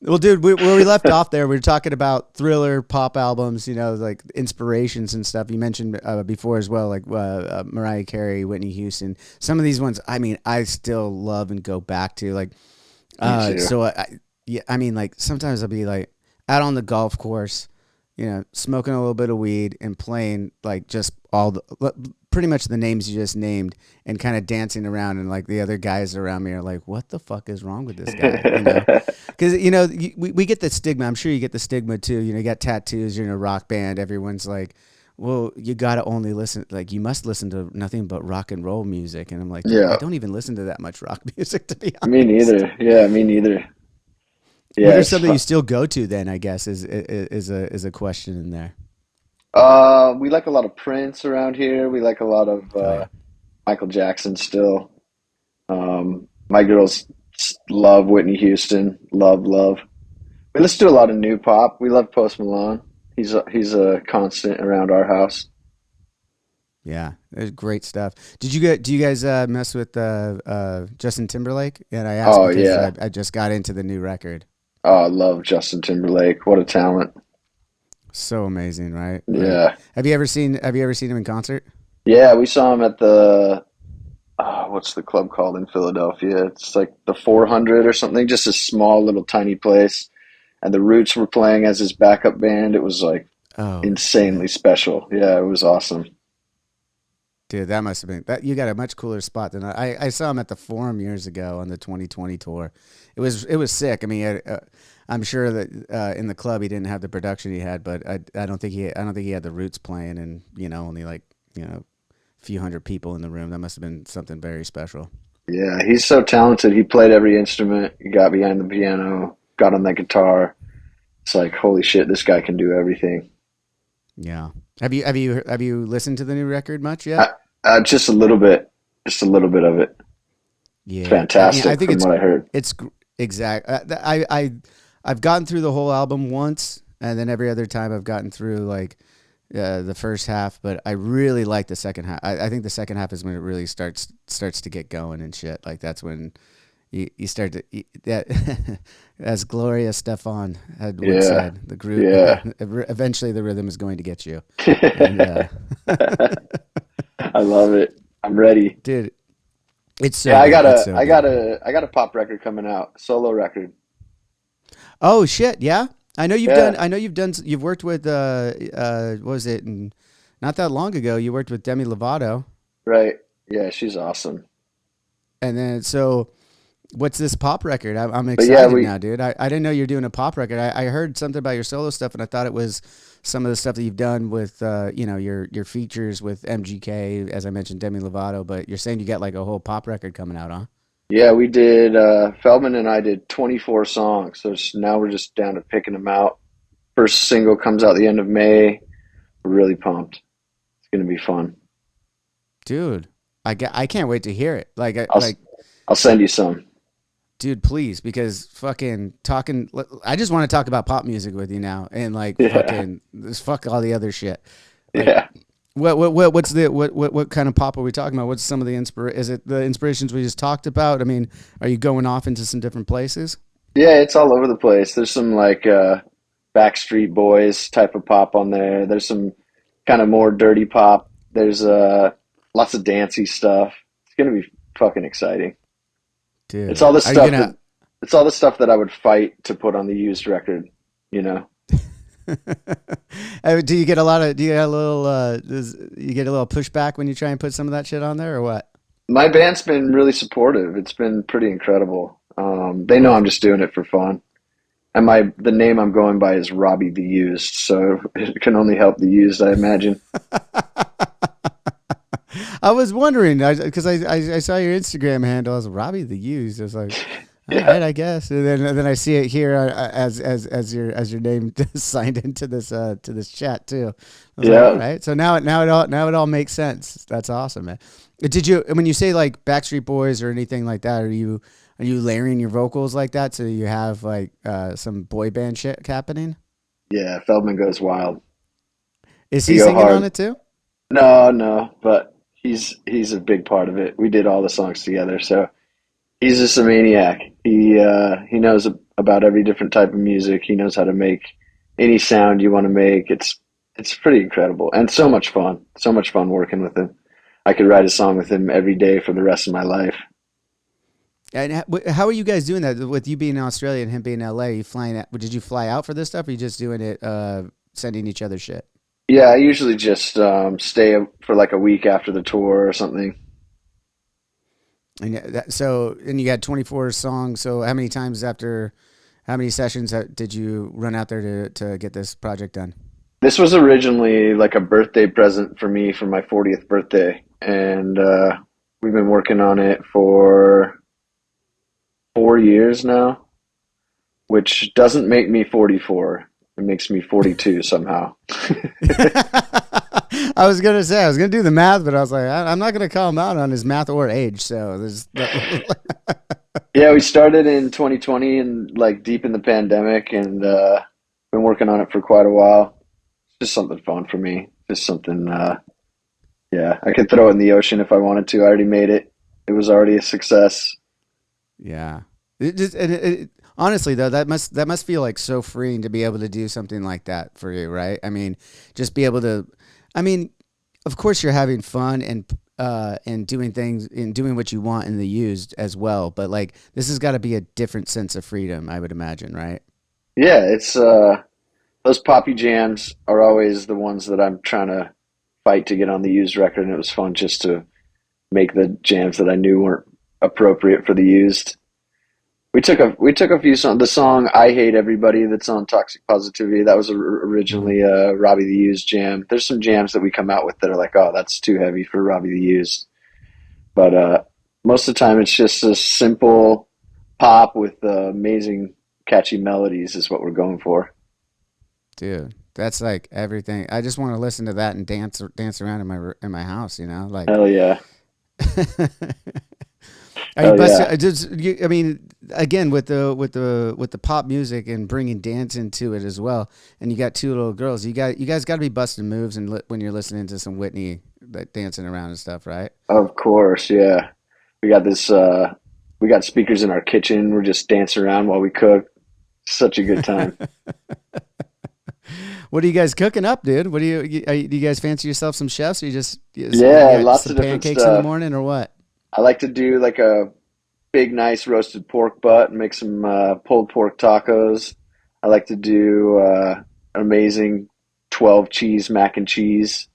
Speaker 1: Well, dude, where we left off there, we were talking about Thriller pop albums, like inspirations and stuff. You mentioned before as well, like Mariah Carey, Whitney Houston. Some of these ones, I mean, I still love and go back to. Like,
Speaker 2: Me too.
Speaker 1: yeah, I mean, like sometimes I'll be like out on the golf course, smoking a little bit of weed and playing like just pretty much the names you just named and kind of dancing around, and like the other guys around me are like, what the fuck is wrong with this guy? Because we get the stigma. I'm sure you get the stigma too. You got tattoos, you're in a rock band, everyone's like, well, you gotta only listen, like you must listen to nothing but rock and roll music. And I'm like, dude, I
Speaker 2: Yeah.
Speaker 1: don't even listen to that much rock music, to be
Speaker 2: Me
Speaker 1: honest.
Speaker 2: neither. Yeah, me neither.
Speaker 1: What
Speaker 2: Yeah,
Speaker 1: are
Speaker 2: it's
Speaker 1: something
Speaker 2: fun.
Speaker 1: you still go to then? I guess is a question in there.
Speaker 2: We like a lot of Prince around here. We like a lot of
Speaker 1: Oh yeah.
Speaker 2: Michael Jackson still. My girls love Whitney Houston. Love, love. We listen to a lot of new pop. We love Post Malone. He's a constant around our house.
Speaker 1: Yeah, it's great stuff. Do you guys mess with Justin Timberlake? And I asked
Speaker 2: Oh
Speaker 1: because
Speaker 2: yeah.
Speaker 1: I just got into the new record.
Speaker 2: Oh, I love Justin Timberlake. What a talent.
Speaker 1: So amazing, right? Like,
Speaker 2: Yeah.
Speaker 1: have you ever seen him in concert?
Speaker 2: Yeah, we saw him at the what's the club called in Philadelphia? It's like the 400 or something, just a small little tiny place. And the Roots were playing as his backup band. It was like
Speaker 1: Oh
Speaker 2: insanely
Speaker 1: shit.
Speaker 2: special. Yeah, it was awesome.
Speaker 1: Dude, that must have been that. You got a much cooler spot than I saw him at the Forum years ago on the 2020 tour. It was sick. I mean, I'm sure that in the club he didn't have the production he had, but I don't think he had the Roots playing, and only like a few hundred people in the room. That must have been something very special.
Speaker 2: Yeah, he's so talented. He played every instrument. He got behind the piano, got on that guitar. It's like, holy shit, this guy can do everything.
Speaker 1: Yeah. Have you listened to the new record much
Speaker 2: I,
Speaker 1: yet?
Speaker 2: just a little bit of it. It's
Speaker 1: Yeah. I
Speaker 2: fantastic
Speaker 1: think
Speaker 2: from what I heard.
Speaker 1: it's exact. I've gotten through the whole album once, and then every other time I've gotten through like the first half, but I really like the second half. I think the second half is when it really starts to get going and shit. Like that's when you start to that as Gloria Stefan had once
Speaker 2: Yeah,
Speaker 1: said, the group
Speaker 2: yeah.
Speaker 1: eventually the rhythm is going to get you. And
Speaker 2: I love it. I'm ready.
Speaker 1: dude, it's so
Speaker 2: Yeah, I
Speaker 1: good.
Speaker 2: got
Speaker 1: It's
Speaker 2: a
Speaker 1: so
Speaker 2: I got
Speaker 1: good.
Speaker 2: a I got a pop record coming out, solo record.
Speaker 1: Oh shit, yeah. I know you've done.
Speaker 2: Yeah,
Speaker 1: I know you've done. You've worked with. What was it? And not that long ago, you worked with Demi Lovato,
Speaker 2: right. Yeah, she's awesome.
Speaker 1: and then so. What's this pop record? I'm
Speaker 2: But yeah,
Speaker 1: excited now, dude. I didn't know you're doing a pop record. I heard something about your solo stuff, and I thought it was some of the stuff that you've done with, your features with MGK, as I mentioned, Demi Lovato. But you're saying you got like a whole pop record coming out, huh?
Speaker 2: we did. Feldman and I did 24 songs. Now we're just down to picking them out. First single comes out the end of May. We're really pumped. It's gonna be fun.
Speaker 1: Dude, I can't wait to hear it.
Speaker 2: I'll I'll send you some.
Speaker 1: Dude, please, because fucking talking. I just want to talk about pop music with you now, and like
Speaker 2: Yeah,
Speaker 1: fucking this fuck all the other shit. Like,
Speaker 2: yeah.
Speaker 1: what kind of pop are we talking about? What's some of the is it the inspirations we just talked about? I mean, are you going off into some different places?
Speaker 2: Yeah, it's all over the place. There's some like Backstreet Boys type of pop on there. There's some kind of more dirty pop. There's lots of dancey stuff. It's gonna be fucking exciting. It's all
Speaker 1: Dude,
Speaker 2: the
Speaker 1: are you
Speaker 2: stuff that
Speaker 1: gonna
Speaker 2: it's all the stuff that I would fight to put on the used record, you know.
Speaker 1: do you get a lot of do you get a little you get a little pushback when you try and put some of that shit on there or what?
Speaker 2: My band's been really supportive. It's been pretty incredible. They know I'm just doing it for fun. And the name I'm going by is Robbie the Used, so it can only help the used, I imagine.
Speaker 1: I was wondering because I saw your Instagram handle as Robbie the Used. I was like, all
Speaker 2: Yeah,
Speaker 1: right, I guess. And then I see it here as your name signed into this chat too. I was like, all
Speaker 2: yeah,
Speaker 1: right. So now it all makes sense. That's awesome, man. Did you when you say like Backstreet Boys or anything like that? Are you layering your vocals like that so you have like some boy band shit happening?
Speaker 2: yeah. Feldman goes wild.
Speaker 1: Is
Speaker 2: We
Speaker 1: he
Speaker 2: go
Speaker 1: singing on
Speaker 2: hard.
Speaker 1: it too?
Speaker 2: No, no, but he's a big part of it. We did all the songs together, so he's just a maniac. He knows about every different type of music. He knows how to make any sound you want to make. It's pretty incredible and so much fun. So much fun working with him. I could write a song with him every day for the rest of my life.
Speaker 1: And how are you guys doing that with you being in Australia and him being in LA? You flying out, did you fly out for this stuff or you just doing it sending each other shit?
Speaker 2: Yeah, I usually just stay for like a week after the tour or something.
Speaker 1: And and you had 24 songs. So how many sessions did you run out there to get this project done?
Speaker 2: This was originally like a birthday present for me for my 40th birthday, and we've been working on it for 4 years now, which doesn't make me 44. It makes me 42 somehow.
Speaker 1: I was gonna do the math, but I was like, I'm not gonna call him out on his math or age. So there's,
Speaker 2: Yeah, we started in 2020 and like deep in the pandemic, and been working on it for quite a while. It's just something fun for me. Just something, yeah, I could throw it in the ocean if I wanted to. I already made it. It was already a success.
Speaker 1: yeah. Honestly though, that must feel like so freeing to be able to do something like that for you, right? I mean, just be able to. I mean, of course you're having fun and doing things and doing what you want in the used as well, but like this has got to be a different sense of freedom, I would imagine, right?
Speaker 2: Yeah, it's those poppy jams are always the ones that I'm trying to fight to get on the Used record, and it was fun just to make the jams that I knew weren't appropriate for the Used. We took a few songs. The song "I Hate Everybody" that's on Toxic Positivity, that was
Speaker 1: Mhm.
Speaker 2: originally a Robbie the Used jam. There's some jams that we come out with that are like, oh, that's too heavy for Robbie the Used. But most of the time, it's just a simple pop with amazing catchy melodies is what we're going for.
Speaker 1: Dude, that's like everything. I just want to listen to that and dance around in my house, you know? Like
Speaker 2: Hell yeah.
Speaker 1: are you
Speaker 2: Hell
Speaker 1: busting?
Speaker 2: yeah.
Speaker 1: I mean, again with the pop music and bringing dance into it as well, and you got two little girls. You guys got to be busting moves and when you're listening to some Whitney, like dancing around and stuff, right?
Speaker 2: Of course, yeah. We got this we got speakers in our kitchen. We're just dancing around while we cook. Such a good time.
Speaker 1: What are you guys cooking up, dude? What do you guys fancy yourself some chefs? Or you
Speaker 2: Yeah,
Speaker 1: got
Speaker 2: lots
Speaker 1: some
Speaker 2: of different
Speaker 1: pancakes in the
Speaker 2: stuff.
Speaker 1: morning or what?
Speaker 2: I like to do like a big, nice roasted pork butt and make some pulled pork tacos. I like to do amazing 12 cheese mac and cheese.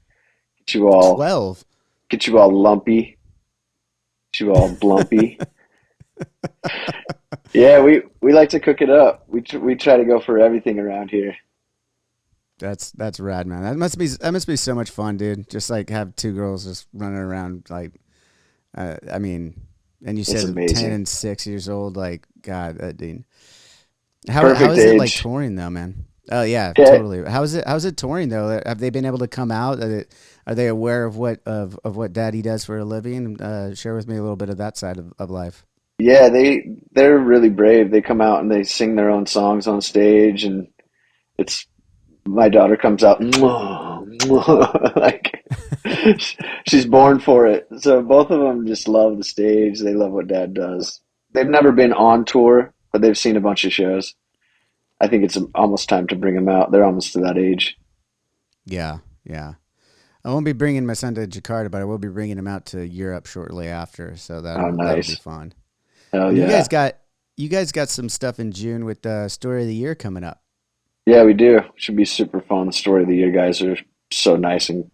Speaker 2: Get you all
Speaker 1: 12.
Speaker 2: get you all lumpy, get you all blumpy. Yeah, we like to cook it up. We try to go for everything around here.
Speaker 1: That's rad, man. That must be so much fun, dude. Just like have two girls just running around like I mean, and you
Speaker 2: It's
Speaker 1: said 10
Speaker 2: amazing.
Speaker 1: and 6 years old. Like God, that dude. How
Speaker 2: Perfect
Speaker 1: is it like
Speaker 2: age.
Speaker 1: touring though, man? Oh yeah,
Speaker 2: Yeah,
Speaker 1: totally. How's it touring though? Have they been able to come out? Are they aware of what Daddy does for a living? Share with me a little bit of that side of life.
Speaker 2: yeah, they're really brave. They come out and they sing their own songs on stage, and it's my daughter comes out like she's born for it. So both of them just love the stage. They love what Dad does. They've never been on tour, but they've seen a bunch of shows. I think it's almost time to bring them out. They're almost to that age.
Speaker 1: Yeah, yeah. I won't be bringing my son to Jakarta, but I will be bringing him out to Europe shortly after. So
Speaker 2: Oh,
Speaker 1: that'll be
Speaker 2: nice.
Speaker 1: fun.
Speaker 2: Hell
Speaker 1: And
Speaker 2: yeah.
Speaker 1: you guys got some stuff in June with the story of the year coming up.
Speaker 2: Yeah, we do. Should be super fun. The story of the year guys are so nice and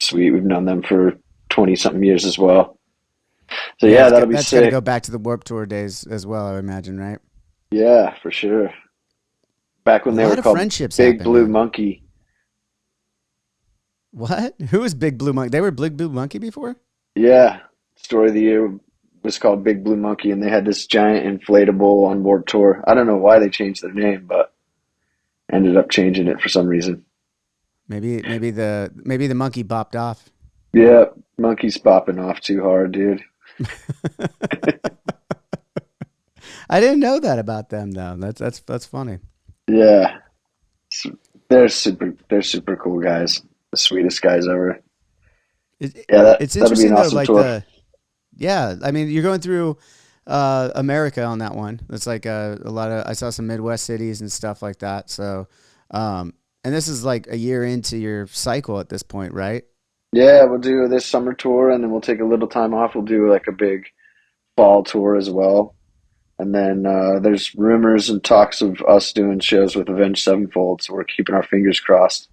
Speaker 2: sweet. We've known them for 20 something years as well. So
Speaker 1: Yeah,
Speaker 2: yeah, that'll be
Speaker 1: that's got to
Speaker 2: sick.
Speaker 1: go back to the Warp Tour days as well, I imagine, right?
Speaker 2: Yeah, for sure. Back
Speaker 1: A
Speaker 2: when they were
Speaker 1: lot of
Speaker 2: called
Speaker 1: friendships
Speaker 2: Big
Speaker 1: happen,
Speaker 2: Blue
Speaker 1: man.
Speaker 2: Monkey.
Speaker 1: What? Who was Big Blue Monkey? They were Big Blue Monkey before?
Speaker 2: Yeah, story of the year was called Big Blue Monkey, and they had this giant inflatable on Warped Tour. I don't know why they changed their name, but ended up changing it for some reason.
Speaker 1: Maybe the monkey bopped off.
Speaker 2: Yeah, monkey's popping off too hard, dude.
Speaker 1: I didn't know that about them though. That's funny.
Speaker 2: Yeah, s- they're super cool guys. The sweetest guys ever. Yeah,
Speaker 1: It's
Speaker 2: that'll be an
Speaker 1: interesting though,
Speaker 2: awesome
Speaker 1: like
Speaker 2: tour.
Speaker 1: the yeah. I mean, you're going through America on that one. It's like a lot of I saw some Midwest cities and stuff like that. So, and this is like a year into your cycle at this point, right?
Speaker 2: Yeah, we'll do this summer tour, and then we'll take a little time off. We'll do like a big fall tour as well. And then there's rumors and talks of us doing shows with Avenged Sevenfold, so we're keeping our fingers crossed.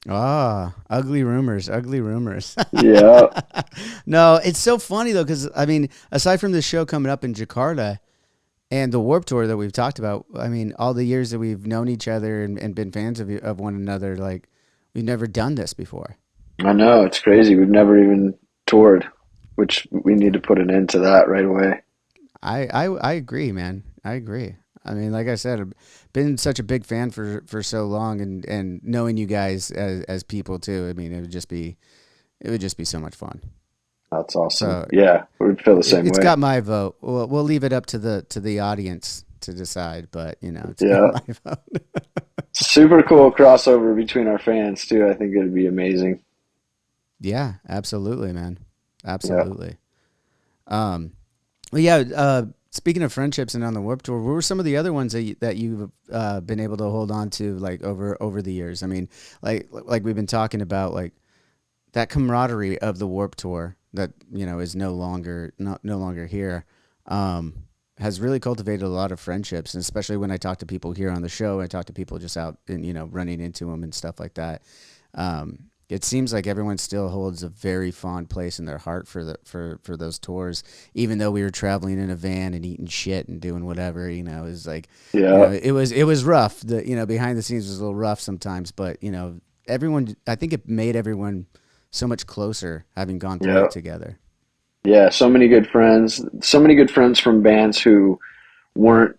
Speaker 1: Ah, ugly rumors, ugly rumors.
Speaker 2: Yeah,
Speaker 1: No, it's so funny though, because I mean, aside from this show coming up in Jakarta and the Warp Tour that we've talked about, I mean, all the years that we've known each other and been fans of one another, like we've never done this before.
Speaker 2: I know, it's crazy. We've never even toured, which we need to put an end to that right away.
Speaker 1: I agree, man. I agree. I mean, like I said, I've been such a big fan for so long, and knowing you guys as people too. I mean, it would just be so much fun.
Speaker 2: That's awesome.
Speaker 1: So
Speaker 2: Yeah, we feel the same
Speaker 1: it's
Speaker 2: way.
Speaker 1: got my vote. We'll leave it up to the audience to decide, but you know, it's got
Speaker 2: Yeah,
Speaker 1: my vote.
Speaker 2: super cool crossover between our fans too. I think it'd be amazing.
Speaker 1: Yeah, absolutely, man.
Speaker 2: Yeah.
Speaker 1: Absolutely. Um, well, yeah. Speaking of friendships and on the Warped Tour, what were some of the other ones that you've been able to hold on to like over the years? I mean, like we've been talking about, like that camaraderie of the Warped Tour that is no longer here. Has really cultivated a lot of friendships, and especially when I talk to people here on the show, I talk to people just out and running into them and stuff like that. Um, It seems like everyone still holds a very fond place in their heart for for those tours, even though we were traveling in a van and eating shit and doing whatever. It was like,
Speaker 2: Yeah,
Speaker 1: it was rough. The behind the scenes was a little rough sometimes, but everyone. I think it made everyone so much closer having gone through
Speaker 2: yeah,
Speaker 1: it together.
Speaker 2: yeah. So many good friends. So many good friends from bands who weren't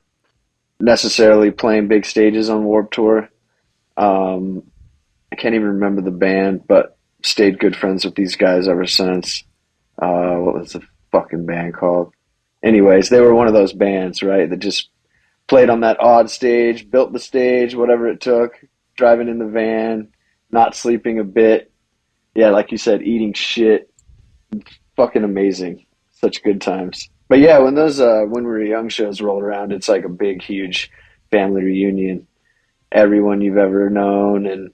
Speaker 2: necessarily playing big stages on Warped Tour. Um, I can't even remember the band, but stayed good friends with these guys ever since. What was the fucking band called? Anyways, they were one of those bands, right, that just played on that odd stage, built the stage, whatever it took, driving in the van, not sleeping a bit. Yeah, like you said, eating shit. Fucking amazing. Such good times. But yeah, when those when we were young shows roll around, it's like a big, huge family reunion. Everyone you've ever known and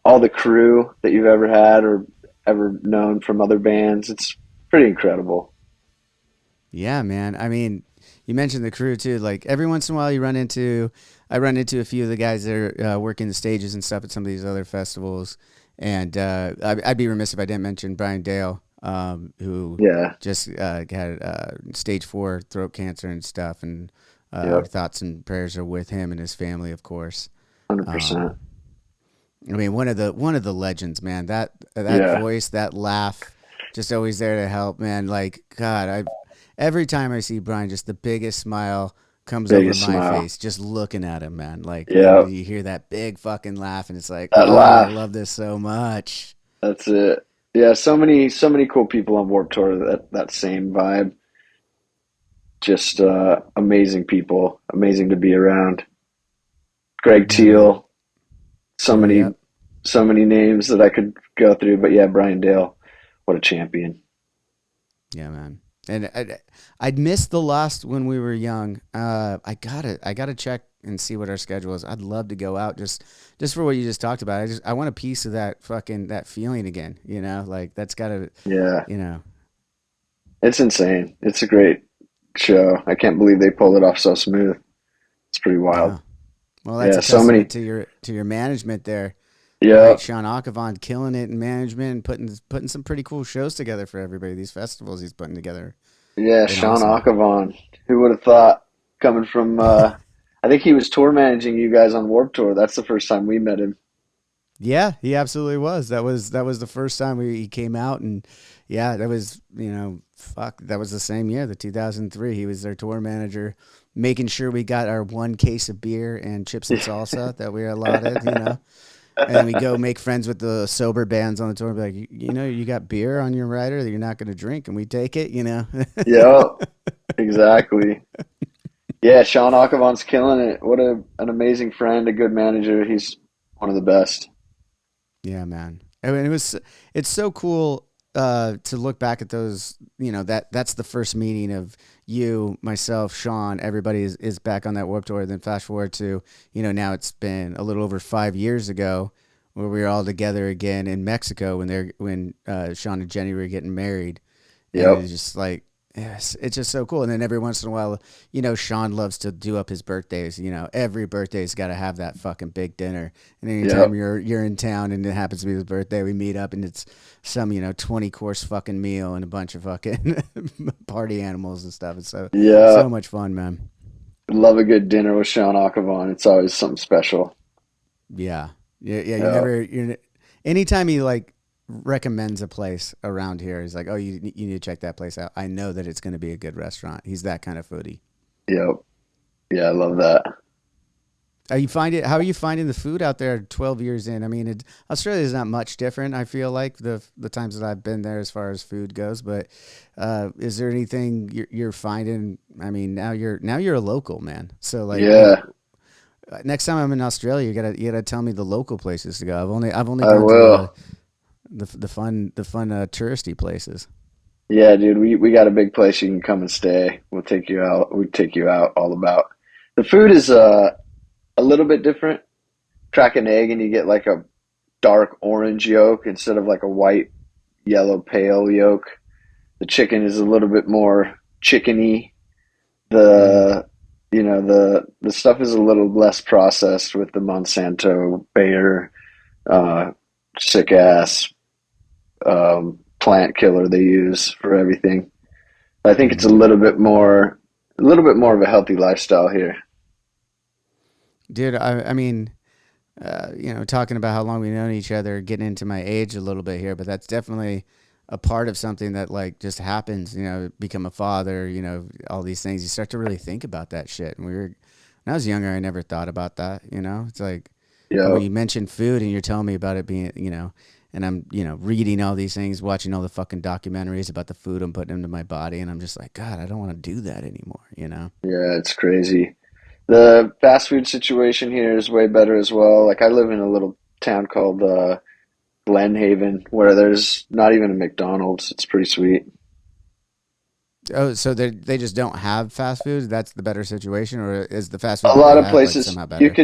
Speaker 2: all the crew that you've ever had or ever known from other bands. It's pretty incredible.
Speaker 1: Yeah, man. I mean, you mentioned the crew too. Like every once in a while, I run into a few of the guys that are working the stages and stuff at some of these other festivals. And I'd be remiss if I didn't mention Brian Dale, who
Speaker 2: Yeah.
Speaker 1: just had stage 4 throat cancer and stuff. And our
Speaker 2: Yep.
Speaker 1: thoughts and prayers are with him and his family, of course.
Speaker 2: 100%.
Speaker 1: Um, I mean, one of the legends, man. That
Speaker 2: Yeah.
Speaker 1: voice, that laugh, just always there to help, man. Like God, I every time I see Brian, just the biggest smile comes over
Speaker 2: Biggest
Speaker 1: my
Speaker 2: smile.
Speaker 1: face just looking at him, man. Like, and
Speaker 2: Yeah.
Speaker 1: you hear that big fucking laugh, and it's like,
Speaker 2: That
Speaker 1: oh, I
Speaker 2: laugh.
Speaker 1: love this so much.
Speaker 2: That's it. Yeah, so many cool people on Warped Tour, that same vibe. Just amazing people, amazing to be around. Greg
Speaker 1: Yeah, man.
Speaker 2: Teal, so
Speaker 1: Till
Speaker 2: many
Speaker 1: yep.
Speaker 2: so many names that I could go through, but yeah, Brian Dale, what a champion.
Speaker 1: Yeah, man. And I'd missed the Lost when we were young. I gotta check and see what our schedule is. I'd love to go out just for what you just talked about. I want a piece of that fucking that feeling again. Like that's gotta,
Speaker 2: Yeah,
Speaker 1: you know.
Speaker 2: it's insane. It's a great show. I can't believe they pulled it off so smooth. It's pretty wild.
Speaker 1: Yeah. Well, that's
Speaker 2: Yeah,
Speaker 1: a
Speaker 2: so
Speaker 1: testament
Speaker 2: many.
Speaker 1: to your management there. The
Speaker 2: Yeah,
Speaker 1: great Sean Akavon killing it in management and putting some pretty cool shows together for everybody. These festivals he's putting together
Speaker 2: yeah,
Speaker 1: been
Speaker 2: Sean
Speaker 1: awesome.
Speaker 2: Akavon. Who would have thought coming from I think he was tour managing you guys on Warped Tour. That's the first time we met him.
Speaker 1: Yeah, he absolutely was. That was the first time he came out, and yeah, that was fuck, that was the same year, the 2003. He was their tour manager, making sure we got our one case of beer and chips and salsa that we were allotted. And then we go make friends with the sober bands on the tour and be like, you got beer on your rider that you're not going to drink, and we take it.
Speaker 2: Yeah, exactly. Yeah, Sean Akavon's killing it. What an amazing friend, a good manager. He's one of the best.
Speaker 1: Yeah, man. I mean, it's so cool to look back at those. That's the first meeting of you, myself, Sean. Everybody is back on that Warped Tour. Then flash forward to now it's been a little over 5 years ago where we were all together again in Mexico when Sean and Jenny were getting married, and
Speaker 2: Yep.
Speaker 1: it's just like. Yes, it's just so cool. And then every once in a while, Sean loves to do up his birthdays. Every birthday's got to have that fucking big dinner. And anytime
Speaker 2: Yep.
Speaker 1: you're in town and it happens to be his birthday, we meet up and it's some 20 course fucking meal and a bunch of fucking party animals and stuff. It's so
Speaker 2: Yeah.
Speaker 1: much fun, man.
Speaker 2: Love a good dinner with Sean Akavon. It's always something special.
Speaker 1: Yeah, yeah, yeah.
Speaker 2: Yeah.
Speaker 1: Anytime he like recommends a place around here, he's like, oh, you need to check that place out. I know that it's going to be a good restaurant. He's that kind of foodie.
Speaker 2: Yep. Yeah, I love that.
Speaker 1: How are you finding the food out there 12 years in? I mean, Australia is not much different. I feel like the times that I've been there as far as food goes, but is there anything you're finding? I mean, now you're a local man. So like
Speaker 2: Yeah,
Speaker 1: next time I'm in Australia, you gotta tell me the local places to go. I've only
Speaker 2: I
Speaker 1: gone to
Speaker 2: will.
Speaker 1: the fun touristy places.
Speaker 2: Yeah, dude, we got a big place you can come and stay. We'll take you out. We take you out all about. The food is a little bit different. Crack an egg and you get like a dark orange yolk instead of like a white, yellow, pale yolk. The chicken is a little bit more chickeny.
Speaker 1: Mm,
Speaker 2: The the stuff is a little less processed with the Monsanto Bayer uh, sick ass. plant killer they use for everything. I think it's
Speaker 1: Mm.
Speaker 2: a little bit more of a healthy lifestyle here.
Speaker 1: Dude, I mean, talking about how long we've known each other, getting into my age a little bit here, but that's definitely a part of something that like just happens, become a father, all these things. You start to really think about that shit. And when I was younger, I never thought about that, It's like, but when
Speaker 2: Yeah,
Speaker 1: you mention food and you're telling me about it being, and I'm, reading all these things, watching all the fucking documentaries about the food I'm putting into my body, and I'm just like, God, I don't want to do that anymore.
Speaker 2: yeah, it's crazy. The fast food situation here is way better as well. Like I live in a little town called Glen Haven, where there's not even a McDonald's. It's pretty sweet.
Speaker 1: Oh, so they just don't have fast food? That's the better situation, or is the fast food
Speaker 2: A
Speaker 1: that they
Speaker 2: lot of
Speaker 1: have like
Speaker 2: places
Speaker 1: somehow better?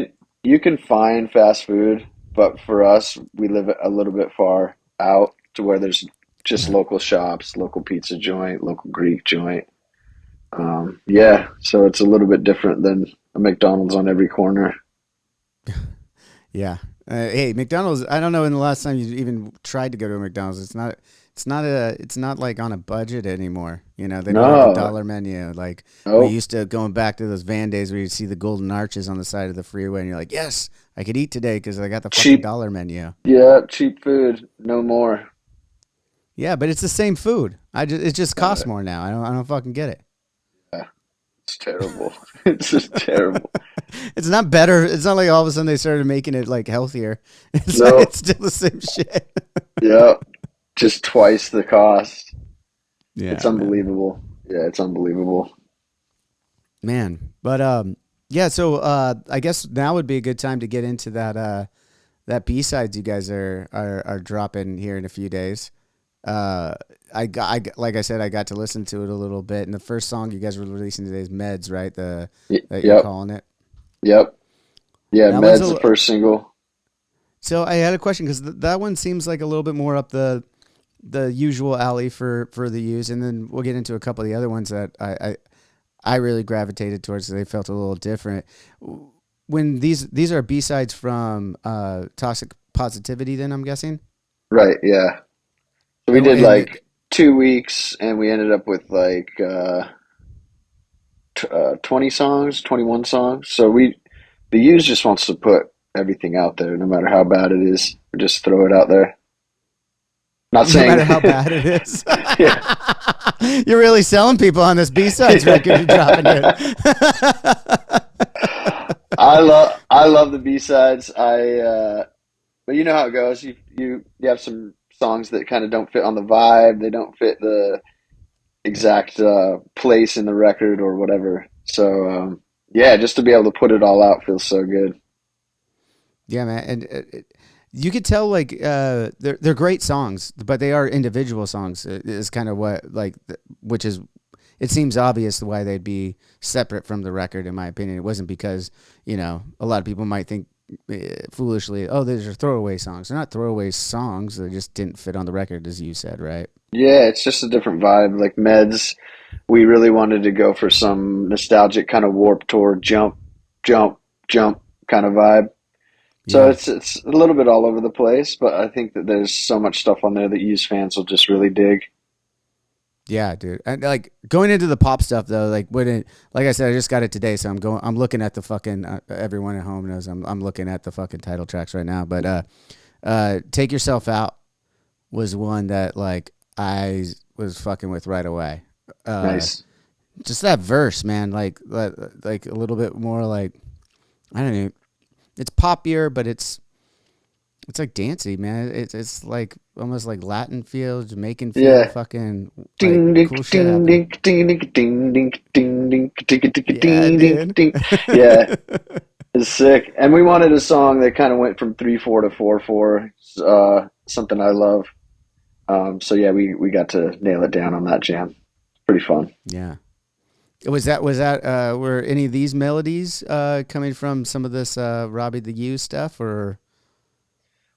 Speaker 2: you can find fast food, but for us, we live a little bit far out to where there's just local shops, local pizza joint, local Greek joint. Yeah, so it's a little bit different than a McDonald's on every corner.
Speaker 1: Yeah. Hey, McDonald's. I don't know when the last time you even tried to go to a McDonald's. It's not like on a budget anymore. They don't have the
Speaker 2: No,
Speaker 1: dollar menu like we
Speaker 2: nope.
Speaker 1: used to. Going back to those van days where you see the golden arches on the side of the freeway, and you're like, yes, I could eat today because I got the fucking
Speaker 2: Cheap,
Speaker 1: dollar menu.
Speaker 2: yeah, cheap food, no more.
Speaker 1: Yeah, but it's the same food. It just costs
Speaker 2: Uh,
Speaker 1: more now. I don't fucking get it.
Speaker 2: yeah, it's terrible. It's just terrible.
Speaker 1: It's not better. It's not like all of a sudden they started making it like healthier.
Speaker 2: No,
Speaker 1: It's still the same shit.
Speaker 2: yeah, just twice the cost.
Speaker 1: Yeah,
Speaker 2: It's
Speaker 1: man.
Speaker 2: unbelievable. Yeah, it's unbelievable.
Speaker 1: Man. But yeah, so I guess now would be a good time to get into that B-sides you guys are dropping here in a few days. Uh like I said, I got to listen to it a little bit, and the first song you guys were releasing today is Meds, right? The that you're
Speaker 2: Yep,
Speaker 1: calling it.
Speaker 2: yep. Yeah,
Speaker 1: That one's
Speaker 2: Med's the
Speaker 1: a
Speaker 2: first single.
Speaker 1: So I had a question because that one seems like a little bit more up the usual alley for the use, and then we'll get into a couple of the other ones that I really gravitated towards. They felt a little different. When these are B sides from Toxic Positivity, then I'm guessing.
Speaker 2: Right, yeah. So we did
Speaker 1: And
Speaker 2: like 2 weeks and we ended up with like 20 songs, 21 songs. The Used just wants to put everything out there, no matter how bad it is, or just throw it out there. Not
Speaker 1: no
Speaker 2: saying,
Speaker 1: matter how bad it is,
Speaker 2: yeah.
Speaker 1: you're really selling people on this B sides record you're dropping here.
Speaker 2: I love the B-sides. But you know how it goes. You have some songs that kind of don't fit on the vibe. They don't fit the exact place in the record or whatever. So yeah, just to be able to put it all out feels so good.
Speaker 1: Yeah, man, and you could tell like they're great songs, but they are individual songs. Is kind of what like, which is it seems obvious why they'd be separate from the record. In my opinion, it wasn't because a lot of people might think foolishly, oh, these are throwaway songs. They're not throwaway songs. They just didn't fit on the record, as you said, right?
Speaker 2: Yeah, it's just a different vibe. Like Meds, we really wanted to go for some nostalgic kind of Warped Tour jump, jump, jump kind of vibe. So
Speaker 1: Yeah.
Speaker 2: it's a little bit all over the place, but I think that there's so much stuff on there that Used fans will just really dig.
Speaker 1: Yeah, dude. And like going into the pop stuff though, like I said, I just got it today, so I'm looking at the fucking everyone at home knows I'm looking at the fucking title tracks right now. But Take Yourself Out was one that like I was fucking with right away. Uh,
Speaker 2: Nice.
Speaker 1: just that verse, man, like a little bit more like I don't know. It's poppier, but it's like dancey, man. It's like almost like Latin feel, Jamaican feel,
Speaker 2: Yeah.
Speaker 1: fucking like
Speaker 2: Ding ding
Speaker 1: cool shit
Speaker 2: ding
Speaker 1: happening.
Speaker 2: ding ding ding ding ding ding ding ding ding
Speaker 1: Yeah,
Speaker 2: ding ding
Speaker 1: dude.
Speaker 2: ding. Yeah, it's sick. And we wanted a song that kind of went from 3/4 to 4/4. Something I love. So yeah, we got to nail it down on that jam. Pretty fun.
Speaker 1: Yeah. Was that were any of these melodies coming from some of this Robbie the Used stuff or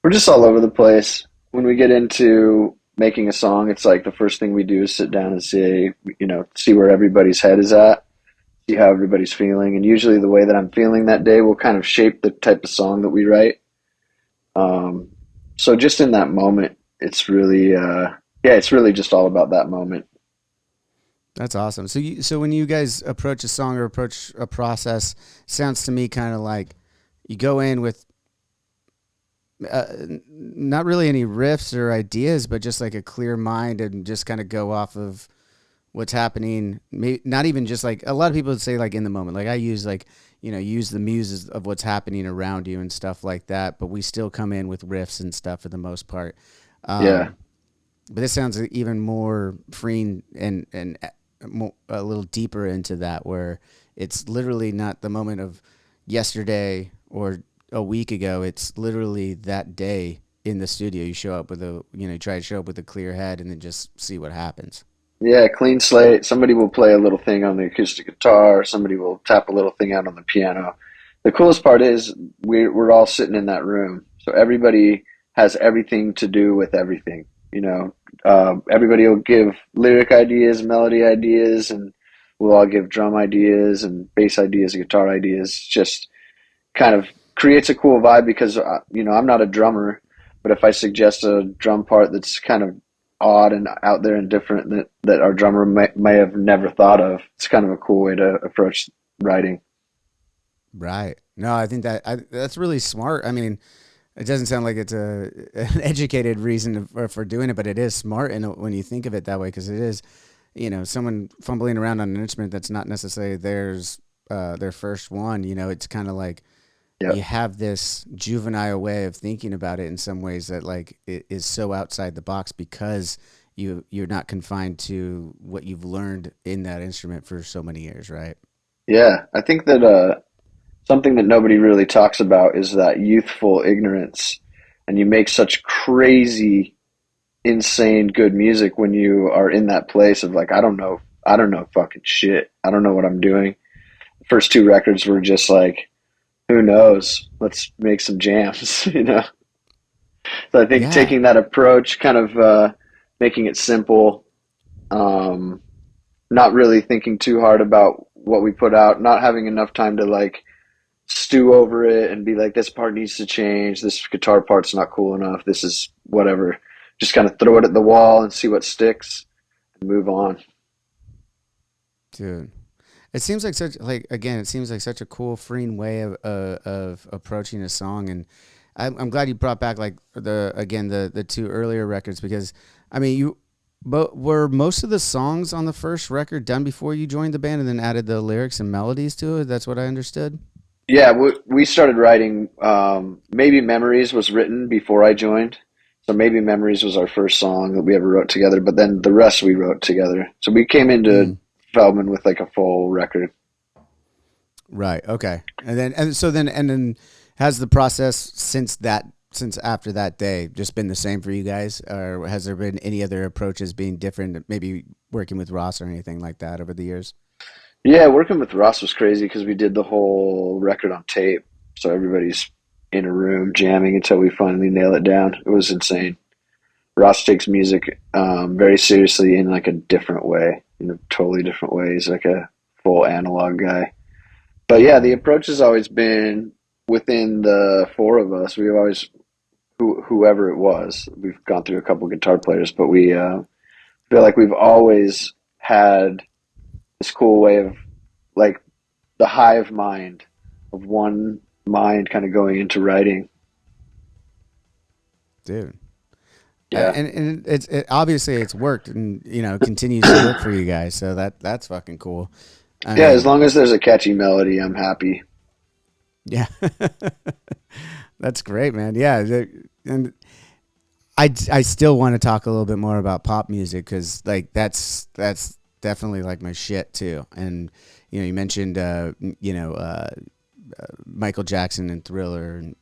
Speaker 2: We're just all over the place. When we get into making a song, it's like the first thing we do is sit down and say, see where everybody's head is at, see how everybody's feeling. And usually the way that I'm feeling that day will kind of shape the type of song that we write. Um, so just in that moment, it's really yeah, it's really just all about that moment.
Speaker 1: That's awesome. So when you guys approach a song or approach a process, sounds to me kind of like you go in with not really any riffs or ideas, but just like a clear mind and just kind of go off of what's happening. Maybe not even just like a lot of people would say like in the moment. Like I use like use the muses of what's happening around you and stuff like that. But we still come in with riffs and stuff for the most part.
Speaker 2: Yeah.
Speaker 1: Um, but this sounds even more freeing and a little deeper into that, where it's literally not the moment of yesterday or a week ago. It's literally that day in the studio. You show up with try to show up with a clear head and then just see what happens.
Speaker 2: Yeah, clean slate. Somebody will play a little thing on the acoustic guitar. Somebody will tap a little thing out on the piano. The coolest part is we're all sitting in that room, so everybody has everything to do with everything. Everybody will give lyric ideas, melody ideas, and we'll all give drum ideas and bass ideas, guitar ideas. Just kind of creates a cool vibe because I'm not a drummer, but if I suggest a drum part that's kind of odd and out there and different that our drummer may have never thought of, it's kind of a cool way to approach writing.
Speaker 1: Right. No, I think that's really smart. I mean, it doesn't sound like it's an educated reason for doing it, but it is smart when you think of it that way, because it is, someone fumbling around on an instrument that's not necessarily their first one. It's kind of like
Speaker 2: Yep.
Speaker 1: you have this juvenile way of thinking about it in some ways that like it is so outside the box because you're not confined to what you've learned in that instrument for so many years, right?
Speaker 2: Yeah, I think that something that nobody really talks about is that youthful ignorance, and you make such crazy, insane good music when you are in that place of like, I don't know fucking shit. I don't know what I'm doing. The first two records were just like, who knows? Let's make some jams, you know. So I think
Speaker 1: Yeah.
Speaker 2: taking that approach, kind of making it simple, um, not really thinking too hard about what we put out, not having enough time to like stew over it and be like, this part needs to change, this guitar part's not cool enough, this is whatever. Just kind of throw it at the wall and see what sticks and move on.
Speaker 1: Dude. It seems like it seems like such a cool, freeing way of approaching a song, and I'm glad you brought back like the two earlier records, because I mean but were most of the songs on the first record done before you joined the band and then added the lyrics and melodies to it? That's what I understood.
Speaker 2: Yeah, we started writing. Maybe Memories was written before I joined, so maybe Memories was our first song that we ever wrote together. But then the rest we wrote together. So we came into
Speaker 1: Mm,
Speaker 2: Feldman with like a full record.
Speaker 1: right. Okay. And then has the process since after that day just been the same for you guys, or has there been any other approaches being different? Maybe working with Ross or anything like that over the years.
Speaker 2: Yeah, working with Ross was crazy because we did the whole record on tape. So everybody's in a room jamming until we finally nail it down. It was insane. Ross takes music very seriously in like a different way, in a totally different way. He's like a full analog guy. But yeah, the
Speaker 1: Mm,
Speaker 2: approach has always been within the four of us. We've always, whoever it was, we've gone through a couple guitar players, but we feel like we've always had this cool way of like the hive mind of one mind kind of going into writing.
Speaker 1: dude.
Speaker 2: Yeah.
Speaker 1: And obviously it's worked, and continues to work for you guys. So that's fucking cool. I
Speaker 2: Yeah, as
Speaker 1: mean,
Speaker 2: long as there's a catchy melody, I'm happy.
Speaker 1: yeah, that's great, man. Yeah, and I still want to talk a little bit more about pop music, because like that's definitely like my shit too. And you mentioned Michael Jackson and Thriller and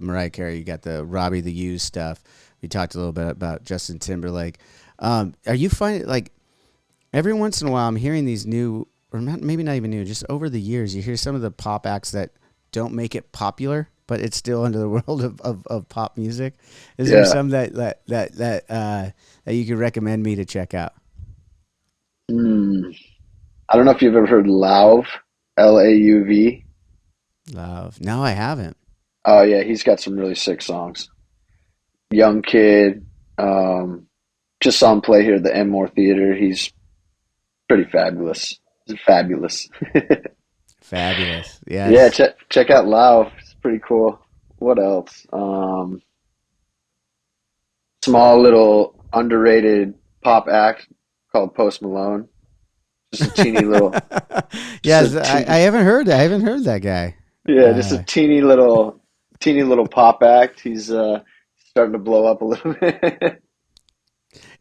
Speaker 1: Mariah Carey. You got the Robbie the Used stuff. We talked a little bit about Justin Timberlake. Are you finding like every once in a while I'm hearing these new, or not, maybe not even new, just over the years you hear some of the pop acts that don't make it popular, but it's still into the world of pop music. Is there
Speaker 2: Yeah.
Speaker 1: some that you could recommend me to check out?
Speaker 2: Hmm. I don't know if you've ever heard Lauv, Lauv.
Speaker 1: Love. No, I haven't.
Speaker 2: Oh yeah, he's got some really sick songs. Young kid, Just saw him play here at the Enmore Theater. He's pretty fabulous. He's fabulous.
Speaker 1: Fabulous.
Speaker 2: Yeah,
Speaker 1: Yes.
Speaker 2: check out Lao. It's pretty cool. What else? Small little underrated pop act called Post Malone. Just a teeny little, just a
Speaker 1: Yes, I
Speaker 2: te-
Speaker 1: haven't heard that. I haven't heard that guy.
Speaker 2: yeah, just a teeny little pop act. He's starting to blow up a little bit.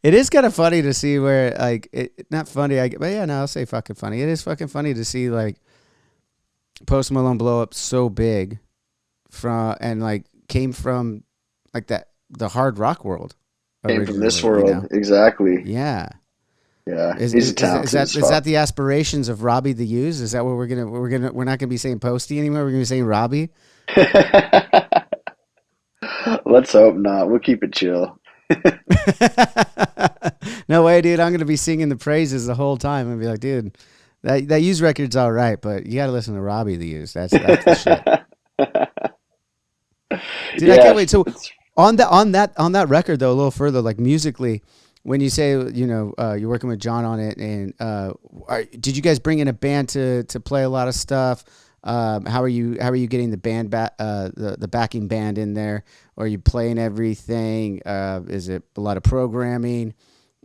Speaker 1: It is kind of funny to see where like not funny, but yeah, no, I'll say fucking funny. It is fucking funny to see like Post Malone blow up so big from and like came from like that the hard rock world
Speaker 2: Came from this
Speaker 1: originally, you
Speaker 2: world,
Speaker 1: know?
Speaker 2: exactly.
Speaker 1: Yeah.
Speaker 2: Yeah,
Speaker 1: Is,
Speaker 2: he's
Speaker 1: is
Speaker 2: a
Speaker 1: is is
Speaker 2: talented
Speaker 1: that
Speaker 2: as
Speaker 1: is
Speaker 2: fuck.
Speaker 1: that the aspirations of Robbie the Used? Is that what we're not gonna be saying Posty anymore? We're gonna be saying Robbie.
Speaker 2: Let's hope not. We'll keep it chill.
Speaker 1: No way, dude. I'm gonna be singing the praises the whole time and be like, dude, that Used record's all right, but you gotta listen to Robbie the Used. That's the shit. Dude, I can't
Speaker 2: Yeah,
Speaker 1: wait. So
Speaker 2: it's
Speaker 1: on that record though, a little further, like musically, when you say you're working with John on it, and did you guys bring in a band to play a lot of stuff? How are you getting the band the backing band in there? Or are you playing everything? Is it a lot of programming?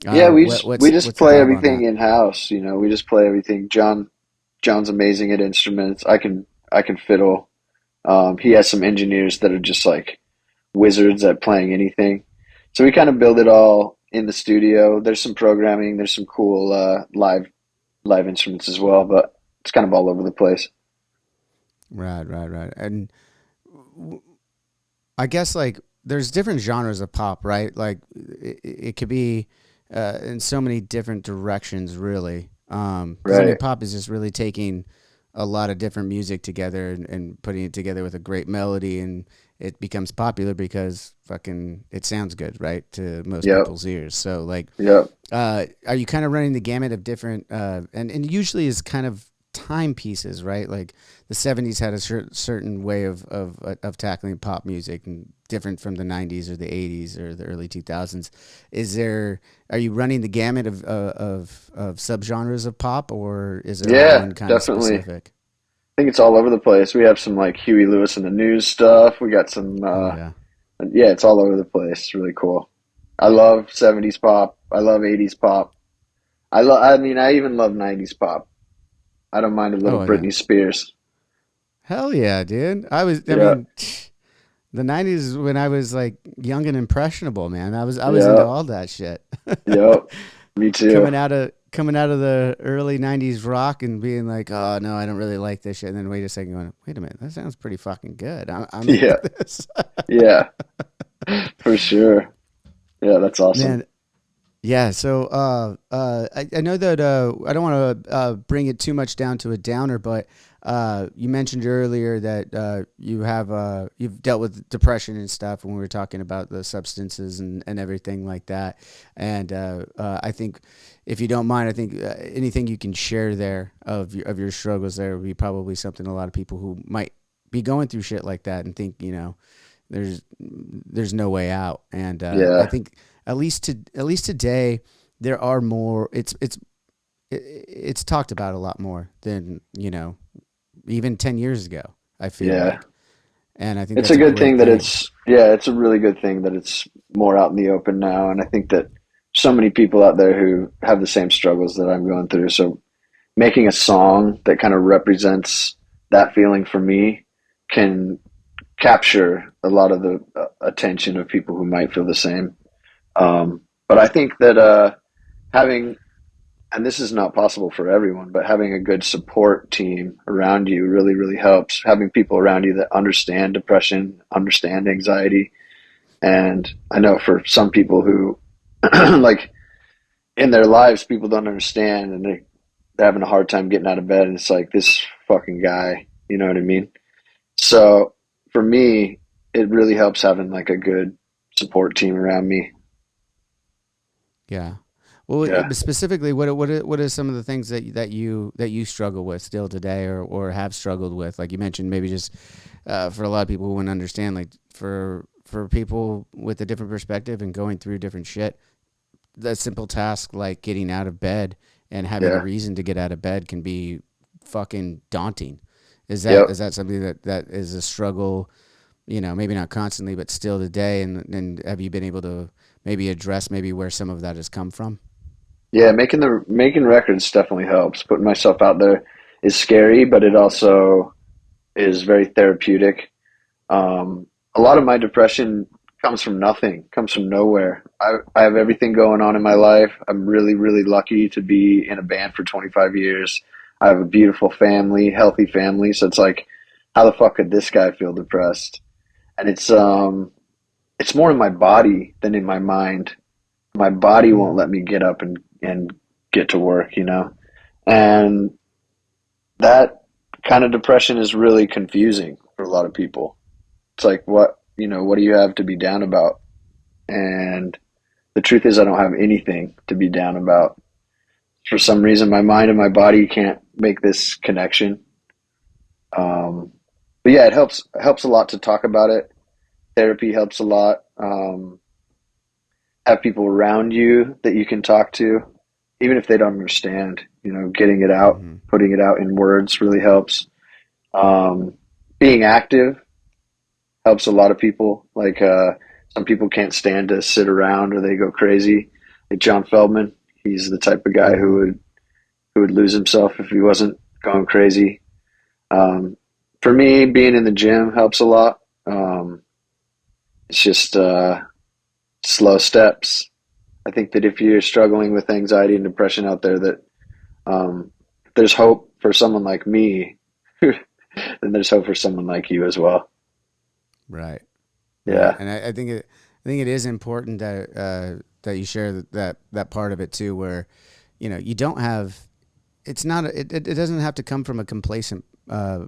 Speaker 2: yeah, we just
Speaker 1: What's the
Speaker 2: play
Speaker 1: vibe on
Speaker 2: everything
Speaker 1: that?
Speaker 2: in house, you know. We just play everything. John's amazing at instruments. I can fiddle. He has some engineers that are just like wizards at playing anything. So we kind of build it all in the studio. There's some programming, there's some cool live instruments as well, but it's kind of all over the place.
Speaker 1: Right, right, right. And I guess like there's different genres of pop, right? Like it could be in so many different directions, really. Because I mean,
Speaker 2: Right.
Speaker 1: pop is just really taking a lot of different music together and putting it together with a great melody, and it becomes popular because fucking it sounds good, right, to most
Speaker 2: Yep.
Speaker 1: people's ears. So like,
Speaker 2: Yep.
Speaker 1: are you kind of running the gamut of different and usually is kind of timepieces, right? Like the 70s had a certain way of tackling pop music and different from the 90s or the 80s or the early 2000s. Are you running the gamut of subgenres of pop, or is there
Speaker 2: Yeah,
Speaker 1: one kind of
Speaker 2: definitely. I
Speaker 1: specific?
Speaker 2: think it's all over the place. We have some like Huey Lewis and the News stuff. We got some
Speaker 1: Oh yeah.
Speaker 2: yeah, it's all over the place. It's really cool. I love 70s pop. I love 80s pop. I mean, I even love 90s pop. I don't mind a little
Speaker 1: Oh yeah.
Speaker 2: Britney Spears.
Speaker 1: Hell yeah, dude. I
Speaker 2: Yeah.
Speaker 1: mean, the 90s is when I was like young and impressionable, man. I was into
Speaker 2: Yeah.
Speaker 1: all that shit.
Speaker 2: Yep. Me too.
Speaker 1: Coming out of the early 90s rock and being like, "Oh, no, I don't really like this shit." And then wait a second going, "Wait a minute. That sounds pretty fucking good. I'm into
Speaker 2: Yeah.
Speaker 1: this."
Speaker 2: Yeah. For sure. Yeah, that's awesome.
Speaker 1: Man, yeah, so I know that I don't want to bring it too much down to a downer, but you mentioned earlier that you've dealt with depression and stuff when we were talking about the substances and everything like that. And I think, if you don't mind, I think anything you can share there of your struggles there would be probably something a lot of people who might be going through shit like that and think, there's no way out. And I
Speaker 2: Yeah.
Speaker 1: think at least today there are more. It's talked about a lot more than even 10 years ago. I feel
Speaker 2: Yeah.
Speaker 1: like, and I think
Speaker 2: It's
Speaker 1: that's
Speaker 2: a
Speaker 1: a
Speaker 2: good
Speaker 1: great
Speaker 2: thing that
Speaker 1: thing.
Speaker 2: it's yeah, it's a really good thing that it's more out in the open now, and I think that so many people out there who have the same struggles that I'm going through. So making a song that kind of represents that feeling for me can capture a lot of the attention of people who might feel the same. But I think that having, and this is not possible for everyone, but having a good support team around you really, really helps. Having people around you that understand depression, understand anxiety. And I know for some people who, like, in their lives, people don't understand and they're having a hard time getting out of bed. And it's like, this fucking guy, you know what I mean? So for me, it really helps having like a good support team around me.
Speaker 1: Yeah. Well,
Speaker 2: Yeah.
Speaker 1: specifically, what are some of the things that you struggle with still today, or have struggled with? Like you mentioned, maybe just for a lot of people who wouldn't understand, like for people with a different perspective and going through different shit, the simple task like getting out of bed and having a
Speaker 2: Yeah.
Speaker 1: reason to get out of bed can be fucking daunting.
Speaker 2: Yep.
Speaker 1: Is that something that is a struggle, you know, maybe not constantly, but still today? And have you been able to maybe address maybe where some of that has come from?
Speaker 2: Yeah, making records definitely helps. Putting myself out there is scary, but it also is very therapeutic. A lot of my depression comes from nothing, comes from nowhere. I have everything going on in my life. I'm really, really lucky to be in a band for 25 years. I have a beautiful family, healthy family. So it's like, how the fuck could this guy feel depressed? And it's more in my body than in my mind. My body won't let me get up and get to work, you know? And that kind of depression is really confusing for a lot of people. It's like, what do you have to be down about? And the truth is, I don't have anything to be down about. For some reason, my mind and my body can't make this connection. But yeah, it helps a lot to talk about it. Therapy helps a lot. Have people around you that you can talk to, even if they don't understand. You know, getting it out,
Speaker 1: Mm-hmm.
Speaker 2: putting it out in words really helps. Um, Being active helps a lot of people. Like some people can't stand to sit around or they go crazy. Like John Feldmann, he's the type of guy
Speaker 1: Mm-hmm.
Speaker 2: who would lose himself if he wasn't going crazy. Um, for me, being in the gym helps a lot. It's just slow steps. I think that if you're struggling with anxiety and depression out there, that um, there's hope for someone like me, then there's hope for someone like you as well.
Speaker 1: Right. Right.
Speaker 2: Yeah,
Speaker 1: And I think it is important that that you share that part of it too, where you know you don't have. It's not. It doesn't have to come from a complacent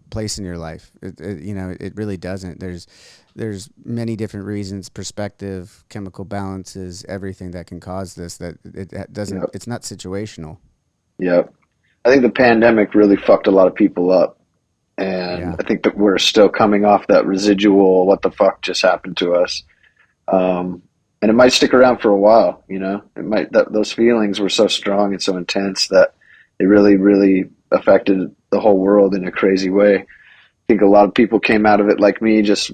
Speaker 1: place in your life. You know, it really doesn't. There's many different reasons, perspective, chemical balances, everything that can cause this. That it doesn't.
Speaker 2: yep,
Speaker 1: It's not situational.
Speaker 2: yep. I think the pandemic really fucked a lot of people up. And
Speaker 1: Yeah.
Speaker 2: I think that we're still coming off that residual, what the fuck just happened to us. And it might stick around for a while, you know. Those feelings were so strong and so intense that it really, really affected the whole world in a crazy way. I think a lot of people came out of it like me, just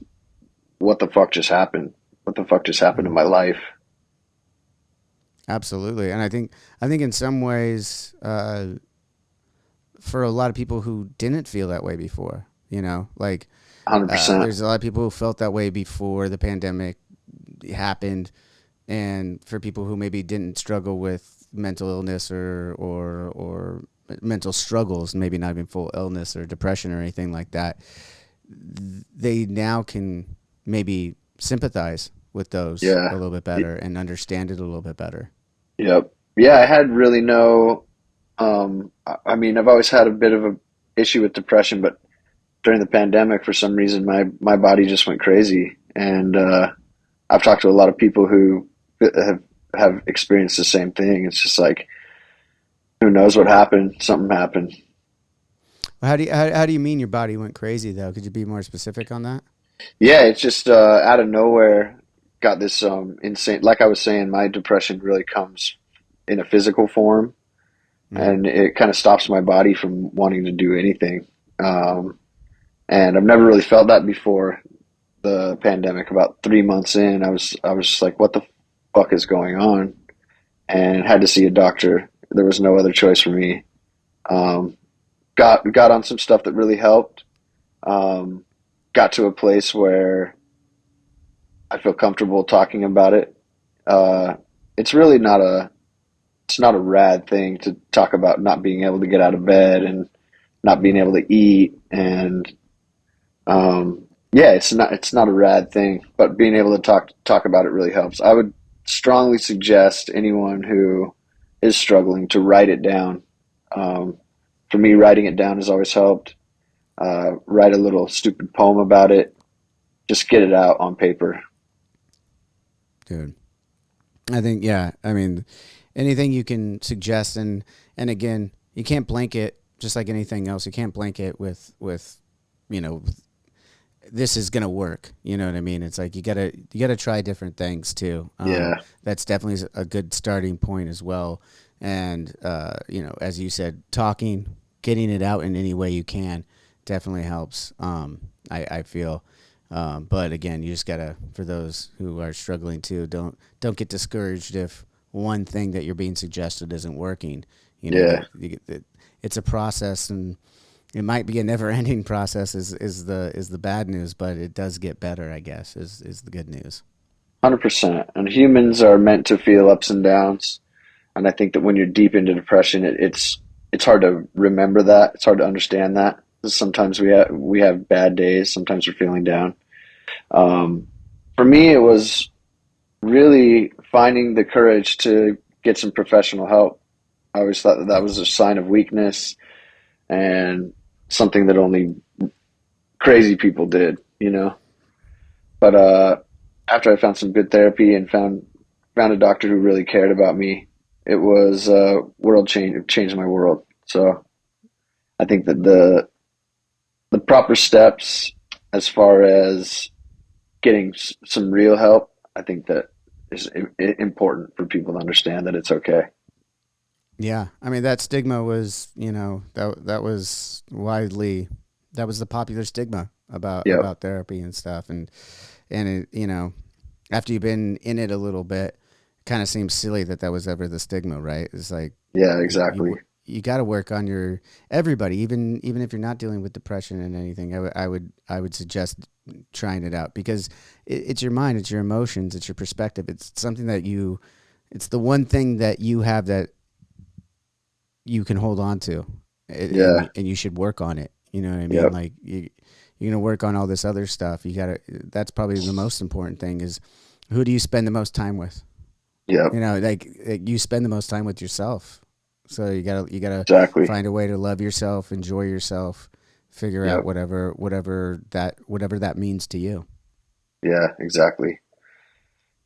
Speaker 2: what the fuck just happened? What the fuck just happened in
Speaker 1: Mhm.
Speaker 2: my life?
Speaker 1: Absolutely. And I think in some ways, for a lot of people who didn't feel that way before, you know, like
Speaker 2: 100%.
Speaker 1: there's a lot of people who felt that way before the pandemic happened, and for people who maybe didn't struggle with mental illness or mental struggles, maybe not even full illness or depression or anything like that, they now can maybe sympathize with those a
Speaker 2: Yeah.
Speaker 1: little bit
Speaker 2: Y-
Speaker 1: better and understand it a little bit better.
Speaker 2: Yep. Yeah, I had really no, I mean, I've always had a bit of a issue with depression, but during the pandemic, for some reason, my body just went crazy. And I've talked to a lot of people who have experienced the same thing. It's just like, who knows what happened? Something happened.
Speaker 1: How do you mean your body went crazy though? Could you be more specific on that?
Speaker 2: Yeah, it's just out of nowhere got this insane. Like I was saying, my depression really comes in a physical form,
Speaker 1: Mm-hmm.
Speaker 2: and it kind of stops my body from wanting to do anything. Um, and I've never really felt that before the pandemic. About 3 months in, I was just like, what the fuck is going on? And had to see a doctor. There was no other choice for me. Um, got on some stuff that really helped. Um, got to a place where I feel comfortable talking about it. Uh, it's really not a rad thing to talk about not being able to get out of bed and not being
Speaker 1: Mm-hmm.
Speaker 2: able to eat and yeah, it's not a rad thing, but being able to talk about it really helps. I would strongly suggest anyone who is struggling to write it down. Um, for me, writing it down has always helped. Write a little stupid poem about it. Just get it out on paper.
Speaker 1: Dude, I think yeah. I mean, anything you can suggest, and again, you can't blanket just like anything else. You can't blanket with you know this is gonna work. You know what I mean? It's like you gotta try different things too.
Speaker 2: Yeah.
Speaker 1: That's definitely a good starting point as well. And you know, as you said, talking, getting it out in any way you can, definitely helps. I feel. But again, you just gotta, for those who are struggling too, don't get discouraged if one thing that you're being suggested isn't working. You know,
Speaker 2: Yeah.
Speaker 1: it's a process, and it might be a never-ending process. Is the bad news, but it does get better. I guess is the good news.
Speaker 2: 100%. And humans are meant to feel ups and downs. And I think that when you're deep into depression, it's hard to remember that. It's hard to understand that. Sometimes we have bad days. Sometimes we're feeling down. Um, for me, it was really finding the courage to get some professional help. I always thought that that was a sign of weakness and something that only crazy people did, you know. But after I found some good therapy and found a doctor who really cared about me, it was world change. It changed my world. So I think that the proper steps as far as getting some real help, I think that is important for people to understand that it's okay.
Speaker 1: Yeah, I mean that stigma was, you know, that was widely, that was the popular stigma
Speaker 2: Yep.
Speaker 1: about therapy and stuff, and it, you know, after you've been in it a little bit, it kind of seems silly that that was ever the stigma, right? It's like
Speaker 2: Yeah,
Speaker 1: you
Speaker 2: exactly.
Speaker 1: you, you got to work on your, everybody, even if you're not dealing with depression and anything. I would suggest trying it out because it's your mind, it's your emotions, it's your perspective. It's something that you, it's the one thing that you have that you can hold on to,
Speaker 2: Yeah.
Speaker 1: and you should work on it. You know what I mean?
Speaker 2: Yep.
Speaker 1: Like you're gonna work on all this other stuff. You gotta. That's probably the most important thing is who do you spend the most time with?
Speaker 2: Yep.
Speaker 1: You know, like you spend the most time with yourself. So you gotta
Speaker 2: Exactly.
Speaker 1: find a way to love yourself, enjoy yourself, figure out
Speaker 2: Yep.
Speaker 1: whatever that means to you.
Speaker 2: Yeah, exactly.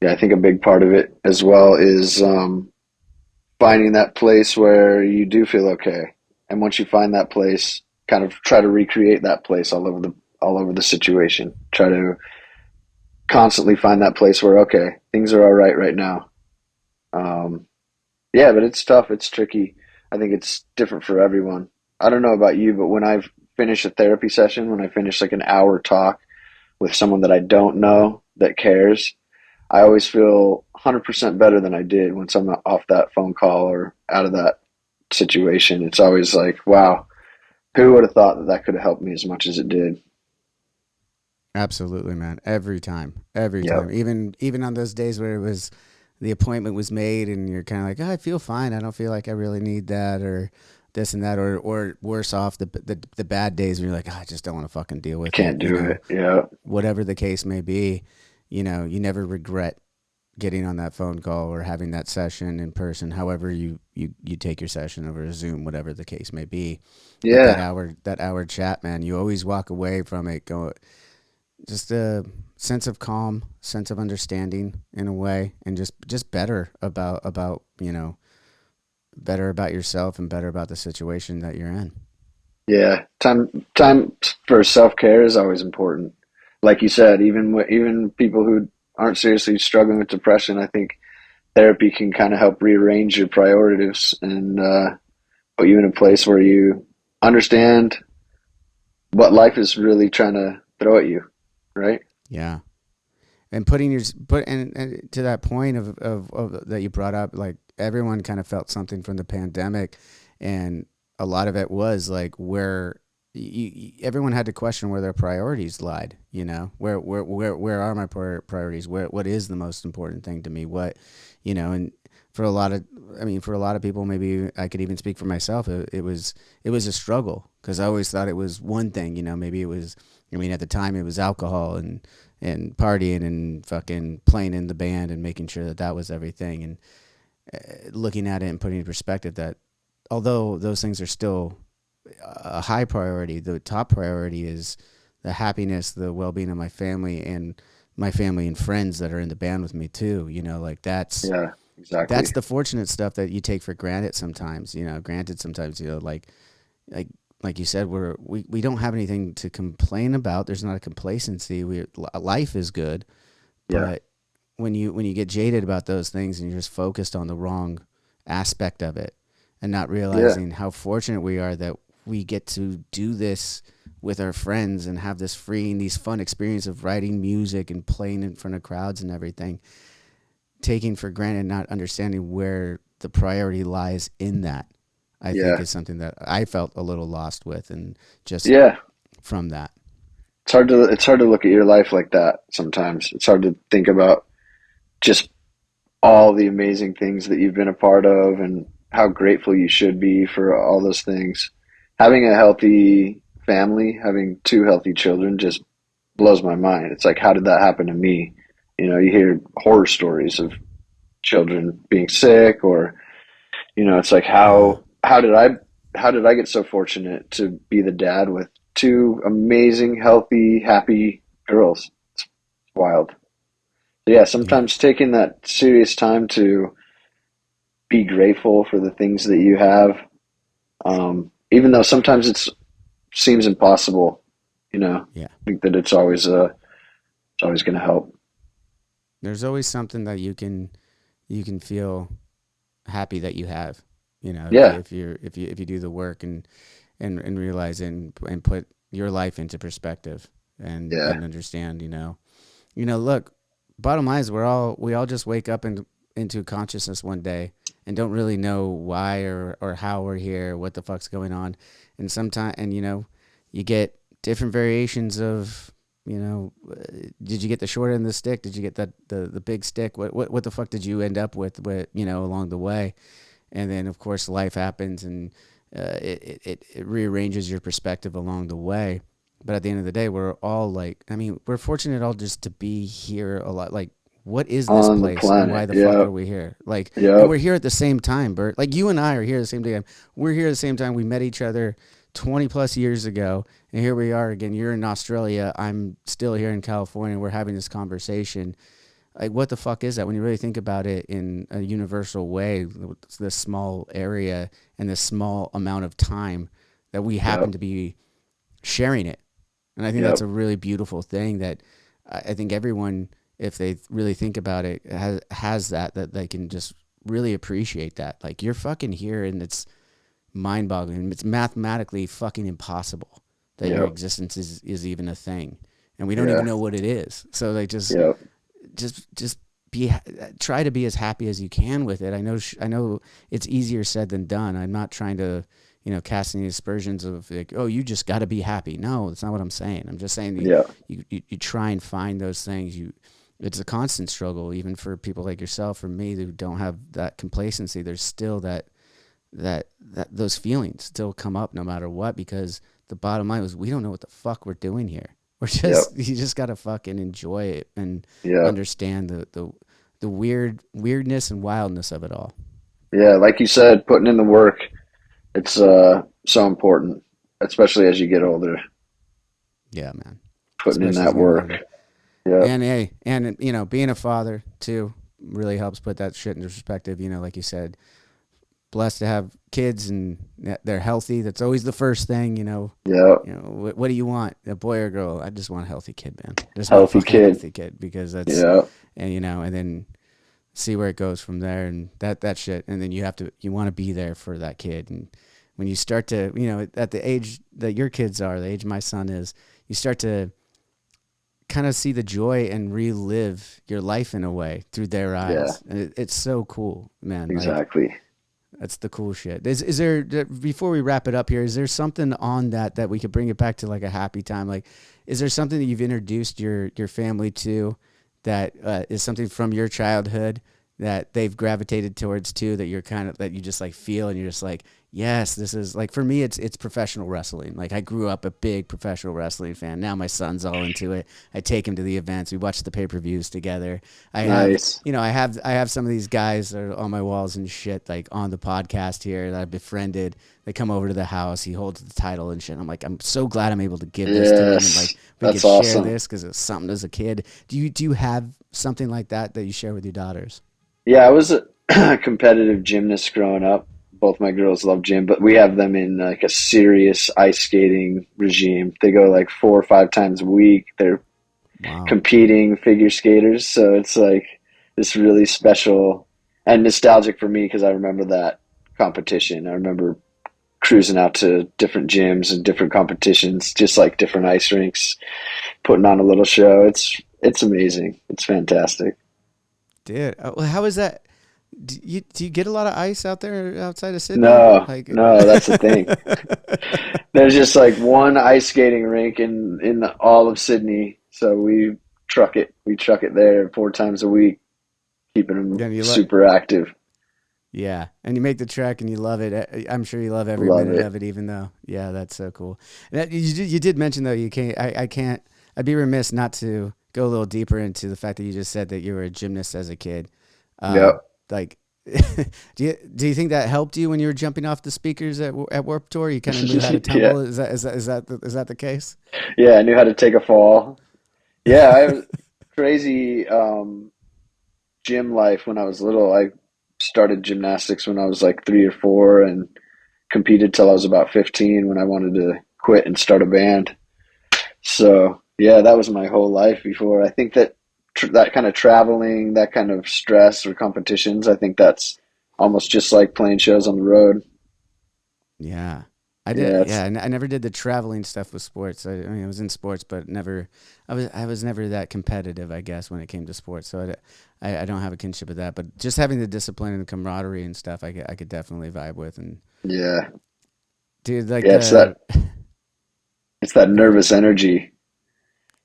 Speaker 2: Yeah, I think a big part of it as well is finding that place where you do feel okay. And once you find that place, kind of try to recreate that place all over the situation. Try to constantly find that place where okay, things are all right now. Um, yeah, but it's tough. It's tricky. I think it's different for everyone. I don't know about you, but when I've finished a therapy session, when I finish like an hour talk with someone that I don't know that cares, I always feel 100% better than I did once I'm off that phone call or out of that situation. It's always like, wow, who would have thought that that could have helped me as much as it did?
Speaker 1: Absolutely, man. Every
Speaker 2: Yep.
Speaker 1: time. Even on those days where it was the appointment was made and you're kind of like, oh, I feel fine. I don't feel like I really need that or this and that or worse off the bad days when you're like, oh, I just don't want to fucking deal with it.
Speaker 2: Can't
Speaker 1: You
Speaker 2: do
Speaker 1: know,
Speaker 2: it. Yeah.
Speaker 1: whatever the case may be. You know, you never regret getting on that phone call or having that session in person. However, you take your session over Zoom, whatever the case may be. But
Speaker 2: Yeah.
Speaker 1: that hour chat, man, you always walk away from it go just a sense of calm, sense of understanding in a way, and just better about you know, better about yourself and better about the situation that you're in.
Speaker 2: Yeah. Time for self-care is always important. Like you said, even people who aren't seriously struggling with depression, I think therapy can kind of help rearrange your priorities and put you in a place where you understand what life is really trying to throw at you, right?
Speaker 1: Yeah, and putting your and to that point of that you brought up, like everyone kind of felt something from the pandemic, and a lot of it was like where everyone had to question where their priorities lied. You know, where are my priorities? What is the most important thing to me? What, you know, and for a lot of, I mean, for a lot of people, maybe I could even speak for myself. It was a struggle because I always thought it was one thing. You know, maybe it was. I mean, at the time, it was alcohol and partying and fucking playing in the band and making sure that that was everything. And looking at it and putting in perspective that although those things are still a high priority, the top priority is the happiness, the well-being of my family and friends that are in the band with me too. You know, like
Speaker 2: Yeah,
Speaker 1: that's
Speaker 2: exactly.
Speaker 1: the fortunate stuff that you take for granted sometimes. You know, granted sometimes. You know, like like you said, we don't have anything to complain about. There's not a complacency. Life is good,
Speaker 2: Yeah.
Speaker 1: but when you get jaded about those things and you're just focused on the wrong aspect of it and not
Speaker 2: Yeah.
Speaker 1: realizing how fortunate we are that we get to do this with our friends and have this freeing, these fun experience of writing music and playing in front of crowds and everything, taking for granted, not understanding where the priority lies in that, I think
Speaker 2: Yeah.
Speaker 1: is something that I felt a little lost with, and just
Speaker 2: Yeah.
Speaker 1: from that.
Speaker 2: It's hard to look at your life like that sometimes. It's hard to think about just all the amazing things that you've been a part of and how grateful you should be for all those things. Having a healthy family, having two healthy children just blows my mind. It's like, how did that happen to me? You hear horror stories of children being sick, or it's like,
Speaker 1: Yeah.
Speaker 2: how did I get so fortunate to be the dad with two amazing, healthy, happy girls? It's wild. Yeah,
Speaker 1: Yeah.
Speaker 2: sometimes taking that serious time to be grateful for the things that you have, even though sometimes it seems impossible.
Speaker 1: Yeah.
Speaker 2: I think that it's always going to help.
Speaker 1: There's always something that you can feel happy that you have.
Speaker 2: Yeah,
Speaker 1: If you do the work and realize it and put your life into perspective and
Speaker 2: yeah,
Speaker 1: understand. Look, bottom line is we all just wake up into consciousness one day and don't really know why or how we're here, what the fuck's going on. And sometimes, and you get different variations of, did you get the short end of the stick? Did you get the big stick? What the fuck did you end up with, along the way? And then of course life happens, and it rearranges your perspective along the way. But at the end of the day, we're all like, I mean, we're fortunate all just to be here a lot. Like, what is this
Speaker 2: on the
Speaker 1: place and why
Speaker 2: planet.
Speaker 1: the fuck are
Speaker 2: Yep,
Speaker 1: we here? Like, and
Speaker 2: yep,
Speaker 1: we're here at the same time, Bert. Like, you and I are here at the same time. We're here at the same time. We met each other 20 plus years ago, and here we are again. You're in Australia. I'm still here in California. We're having this conversation. Like, what the fuck is that when you really think about it in a universal way? This small area and this small amount of time that we happen
Speaker 2: yep,
Speaker 1: to be sharing it. And I think that's
Speaker 2: yep,
Speaker 1: a really beautiful thing that I think everyone, if they really think about it, has that they can just really appreciate that. Like, you're fucking here, and it's mind boggling. It's mathematically fucking impossible that your
Speaker 2: yep,
Speaker 1: existence is even a thing. And we don't even
Speaker 2: yeah,
Speaker 1: know what it is. So, like, just
Speaker 2: yep,
Speaker 1: just just be try to be as happy as you can with it. I know it's easier said than done. I'm not trying to cast any aspersions of like, oh, you just got to be happy. No, that's not what I'm saying. I'm just saying
Speaker 2: yeah,
Speaker 1: you try and find those things. It's a constant struggle, even for people like yourself or me who don't have that complacency. There's still that those feelings still come up no matter what, because the bottom line is we don't know what the fuck we're doing here.
Speaker 2: yep,
Speaker 1: You just gotta fucking enjoy it and
Speaker 2: yep,
Speaker 1: understand the weirdness and wildness of it all.
Speaker 2: yeah. Like you said, putting in the work, it's so important, especially as you get older.
Speaker 1: Yeah, man.
Speaker 2: Putting in
Speaker 1: Especially as
Speaker 2: that
Speaker 1: you get
Speaker 2: work.
Speaker 1: older.
Speaker 2: Yep,
Speaker 1: And hey, and being a father too really helps put that shit into perspective. Like you said, blessed to have kids and they're healthy. That's always the first thing.
Speaker 2: yep.
Speaker 1: What do you want, a boy or girl? I just want a healthy kid, man. I just want a
Speaker 2: Healthy
Speaker 1: fucking
Speaker 2: kid.
Speaker 1: healthy kid, because that's,
Speaker 2: Yep,
Speaker 1: and then see where it goes from there, and that shit. And then you want to be there for that kid. And when you start to, at the age that your kids are, the age my son is, you start to kind of see the joy and relive your life in a way through their
Speaker 2: yeah,
Speaker 1: eyes. And it's so cool, man. Like,
Speaker 2: exactly.
Speaker 1: that's the cool shit. Is there, before we wrap it up here, is there something on that we could bring it back to like a happy time? Like, is there something that you've introduced your family to that is something from your childhood that they've gravitated towards too, that that you just like feel, and you're just like, yes, this is like, for me, it's professional wrestling. Like, I grew up a big professional wrestling fan. Now my son's all into it. I take him to the events. We watch the pay-per-views together. I have,
Speaker 2: Nice.
Speaker 1: I have some of these guys that are on my walls and shit, like on the podcast here that I've befriended. They come over to the house. He holds the title and shit. I'm like, I'm so glad I'm able to give this to him, and like
Speaker 2: Yes,
Speaker 1: we could
Speaker 2: that's
Speaker 1: share
Speaker 2: awesome.
Speaker 1: this because it's something as a kid. Do you have something like that you share with your daughters?
Speaker 2: Yeah, I was a competitive gymnast growing up, Both my girls love gym, but we have them in like a serious ice skating regime. They go like 4 or 5 times a week. They're
Speaker 1: Wow.
Speaker 2: competing figure skaters, so it's like this really special and nostalgic for me because I remember that competition. I remember cruising out to different gyms and different competitions, just like different ice rinks, putting on a little show. It's amazing. It's fantastic.
Speaker 1: Dude, well, how is that? Do you get a lot of ice out there outside of Sydney?
Speaker 2: No,
Speaker 1: Like,
Speaker 2: no, that's the thing. There's just like one ice skating rink in all of Sydney, so we truck it. We truck it there 4 times a week, keeping them
Speaker 1: yeah,
Speaker 2: super active.
Speaker 1: yeah, and you make the trek and you love it. I'm sure you love every
Speaker 2: Love
Speaker 1: minute
Speaker 2: it.
Speaker 1: of it, even though, yeah, that's so cool. You did mention though you can't. I can't. I'd be remiss not to go a little deeper into the fact that you just said that you were a gymnast as a kid. Uh,
Speaker 2: Yep.
Speaker 1: like, do you think that helped you when you were jumping off the speakers at Warped Tour? You kind of knew how to
Speaker 2: Yeah.
Speaker 1: tumble. Is that the case?
Speaker 2: Yeah, I knew how to take a fall. Yeah, I was crazy gym life when I was little. I started gymnastics when I was like 3 or 4 and competed till I was about 15 when I wanted to quit and start a band. So, yeah, that was my whole life before. I think that that kind of traveling, that kind of stress or competitions, I think that's almost just like playing shows on the road.
Speaker 1: Yeah. I did.
Speaker 2: Yeah,
Speaker 1: Yeah,
Speaker 2: it's
Speaker 1: I never did the traveling stuff with sports. I mean, I was in sports, but never. I was never that competitive, I guess, when it came to sports. So I don't have a kinship with that. But just having the discipline and the camaraderie and stuff, I could definitely vibe with. And
Speaker 2: yeah.
Speaker 1: dude, like
Speaker 2: Yeah,
Speaker 1: the
Speaker 2: it's that
Speaker 1: go ahead.
Speaker 2: nervous energy.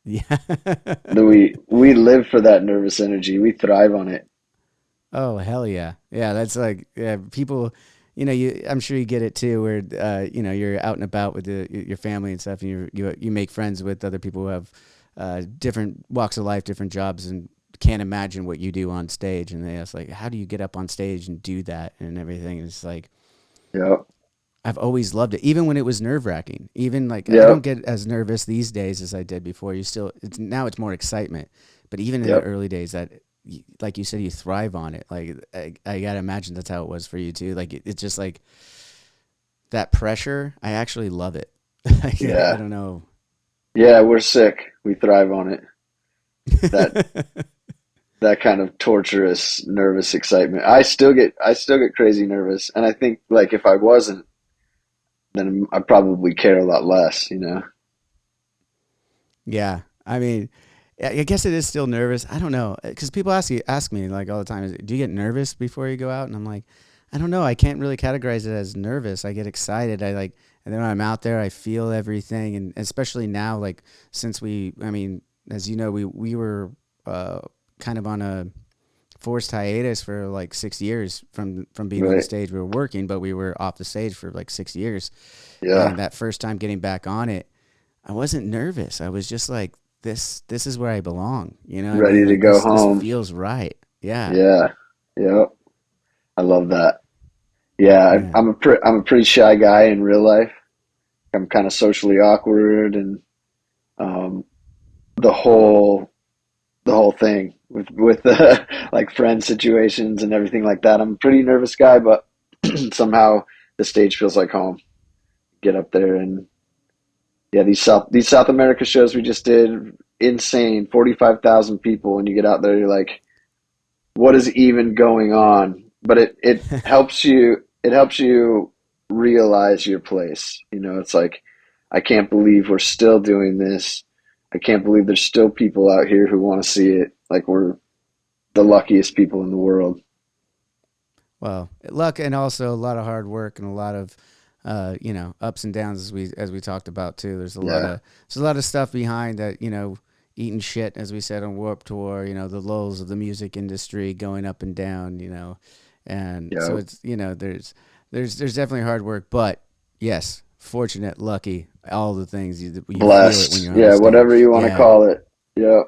Speaker 1: Yeah.
Speaker 2: That we live for that nervous energy. We thrive on it.
Speaker 1: Oh hell yeah, yeah. That's like yeah. People, I'm sure you get it too, where you're out and about with your family and stuff, and you make friends with other people who have different walks of life, different jobs, and can't imagine what you do on stage. And they ask like, how do you get up on stage and do that and everything? And it's like
Speaker 2: Yep.
Speaker 1: I've always loved it, even when it was nerve wracking. Even like I don't
Speaker 2: Yep.
Speaker 1: get as nervous these days as I did before. It's more excitement, but even in the
Speaker 2: Yep.
Speaker 1: early days, that like you said, you thrive on it. Like I gotta imagine that's how it was for you too. Like it's just like that pressure. I actually love it. Like, I
Speaker 2: Yeah.
Speaker 1: don't know.
Speaker 2: Yeah, we're sick. We thrive on it. That that kind of torturous, nervous excitement. I still get crazy nervous, and I think like if I wasn't, then I'd probably care a lot less, you know.
Speaker 1: Yeah, I mean, I guess it is still nervous. I don't know because people ask me like all the time, do you get nervous before you go out? And I'm like, I don't know. I can't really categorize it as nervous. I get excited. And then when I'm out there, I feel everything, and especially now, like since I mean, as you know, we were uh, kind of on a forced hiatus for like 6 years from being on the
Speaker 2: Right.
Speaker 1: stage. We were working, but we were off the stage for like 6 years. And
Speaker 2: Yeah.
Speaker 1: that first time getting back on it, I wasn't nervous. I was just like, this is where I belong. You know what I
Speaker 2: Ready
Speaker 1: mean?
Speaker 2: to
Speaker 1: Like
Speaker 2: go
Speaker 1: this
Speaker 2: home.
Speaker 1: feels right. Yeah.
Speaker 2: Yeah. Yep. I love that. Yeah,
Speaker 1: Yeah.
Speaker 2: I'm a pretty shy guy in real life. I'm kind of socially awkward, and um, the whole the whole thing with like friend situations and everything like that. I'm a pretty nervous guy, but somehow the stage feels like home. Get up there and yeah, these South America shows we just did, insane, 45,000 people, and you get out there, you're like, what is even going on? But it helps you realize your place. You know, it's like I can't believe we're still doing this. I can't believe there's still people out here who want to see it. Like we're the luckiest people in the world.
Speaker 1: Well, luck and also a lot of hard work and a lot of ups and downs as we talked about too.
Speaker 2: Yeah.
Speaker 1: There's a lot of stuff behind that, eating shit as we said on Warped Tour, the lulls of the music industry going up and down, and so
Speaker 2: Yeah.
Speaker 1: it's there's definitely hard work, but yes, fortunate, lucky, all the things you feel it when
Speaker 2: Blessed.
Speaker 1: you're on the
Speaker 2: Yeah, whatever
Speaker 1: stage.
Speaker 2: you want to
Speaker 1: Yeah.
Speaker 2: call it. Yeah.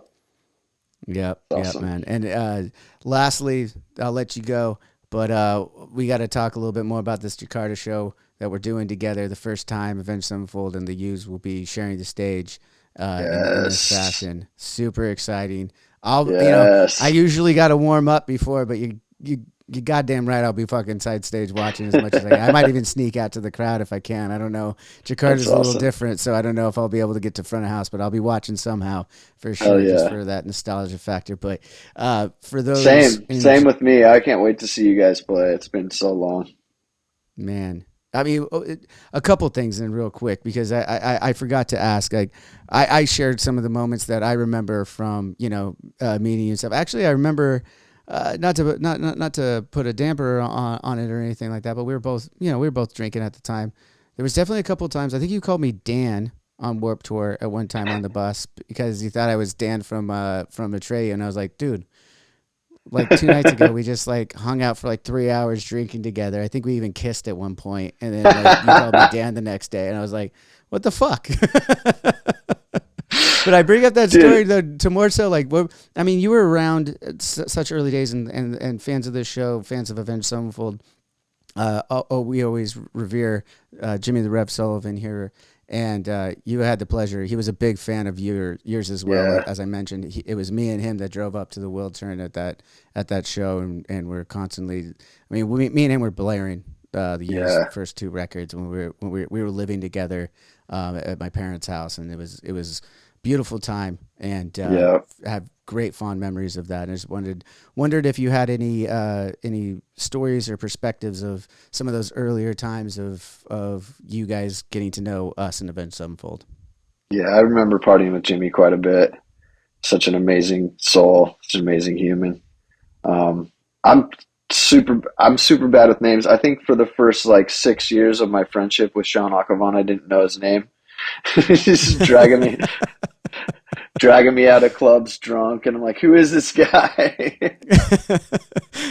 Speaker 1: Yep, yep,
Speaker 2: Awesome.
Speaker 1: man. And lastly, I'll let you go, but we got to talk a little bit more about this Jakarta show that we're doing together. The first time Avenged Sevenfold and the Used will be sharing the stage in this
Speaker 2: Yes.
Speaker 1: fashion. Super exciting. I
Speaker 2: Yes.
Speaker 1: usually got to warm up before, but you goddamn right. I'll be fucking side stage watching as much as I can. I might even sneak out to the crowd if I can. I don't know.
Speaker 2: That's
Speaker 1: Jakarta's a little
Speaker 2: awesome.
Speaker 1: different, so I don't know if I'll be able to get to front of house, but I'll be watching somehow for
Speaker 2: Hell
Speaker 1: sure, just
Speaker 2: yeah.
Speaker 1: for that nostalgia factor. But for those
Speaker 2: Same with me. I can't wait to see you guys play. It's been so long.
Speaker 1: man, I mean, a couple things then real quick because I forgot to ask. Like, I shared some of the moments that I remember from meeting you and stuff. Actually, I remember not to put a damper on it or anything like that, but we were both drinking at the time. There was definitely a couple of times. I think you called me Dan on Warped Tour at one time on the bus because you thought I was Dan from Atreyu, and I was like, dude, like 2 nights ago, we just like hung out for like 3 hours drinking together. I think we even kissed at one point, and then like you called me Dan the next day, and I was like, "What the fuck?" But I bring up that story
Speaker 2: Dude,
Speaker 1: though to more so like, what I mean, you were around at such early days, and fans of this show, fans of Avenged Sevenfold. We always revere Jimmy the Rev Sullivan here, and you had the pleasure. He was a big fan of yours as well.
Speaker 2: yeah,
Speaker 1: As I mentioned, it was me and him that drove up to the World Turn at that show, and we're constantly. I mean, me and him were blaring the Used
Speaker 2: yeah,
Speaker 1: first two records when we were living together at my parents' house, and it was beautiful time, and
Speaker 2: yeah.
Speaker 1: have great fond memories of that. And I just wondered if you had any stories or perspectives of some of those earlier times of you guys getting to know us in Avenged Sevenfold.
Speaker 2: Yeah, I remember partying with Jimmy quite a bit. Such an amazing soul, such an amazing human. Um, I'm I'm super bad with names. I think for the first like 6 years of my friendship with Sean Akavon, I didn't know his name. He's just dragging me out of clubs drunk, and I'm like, who is this guy?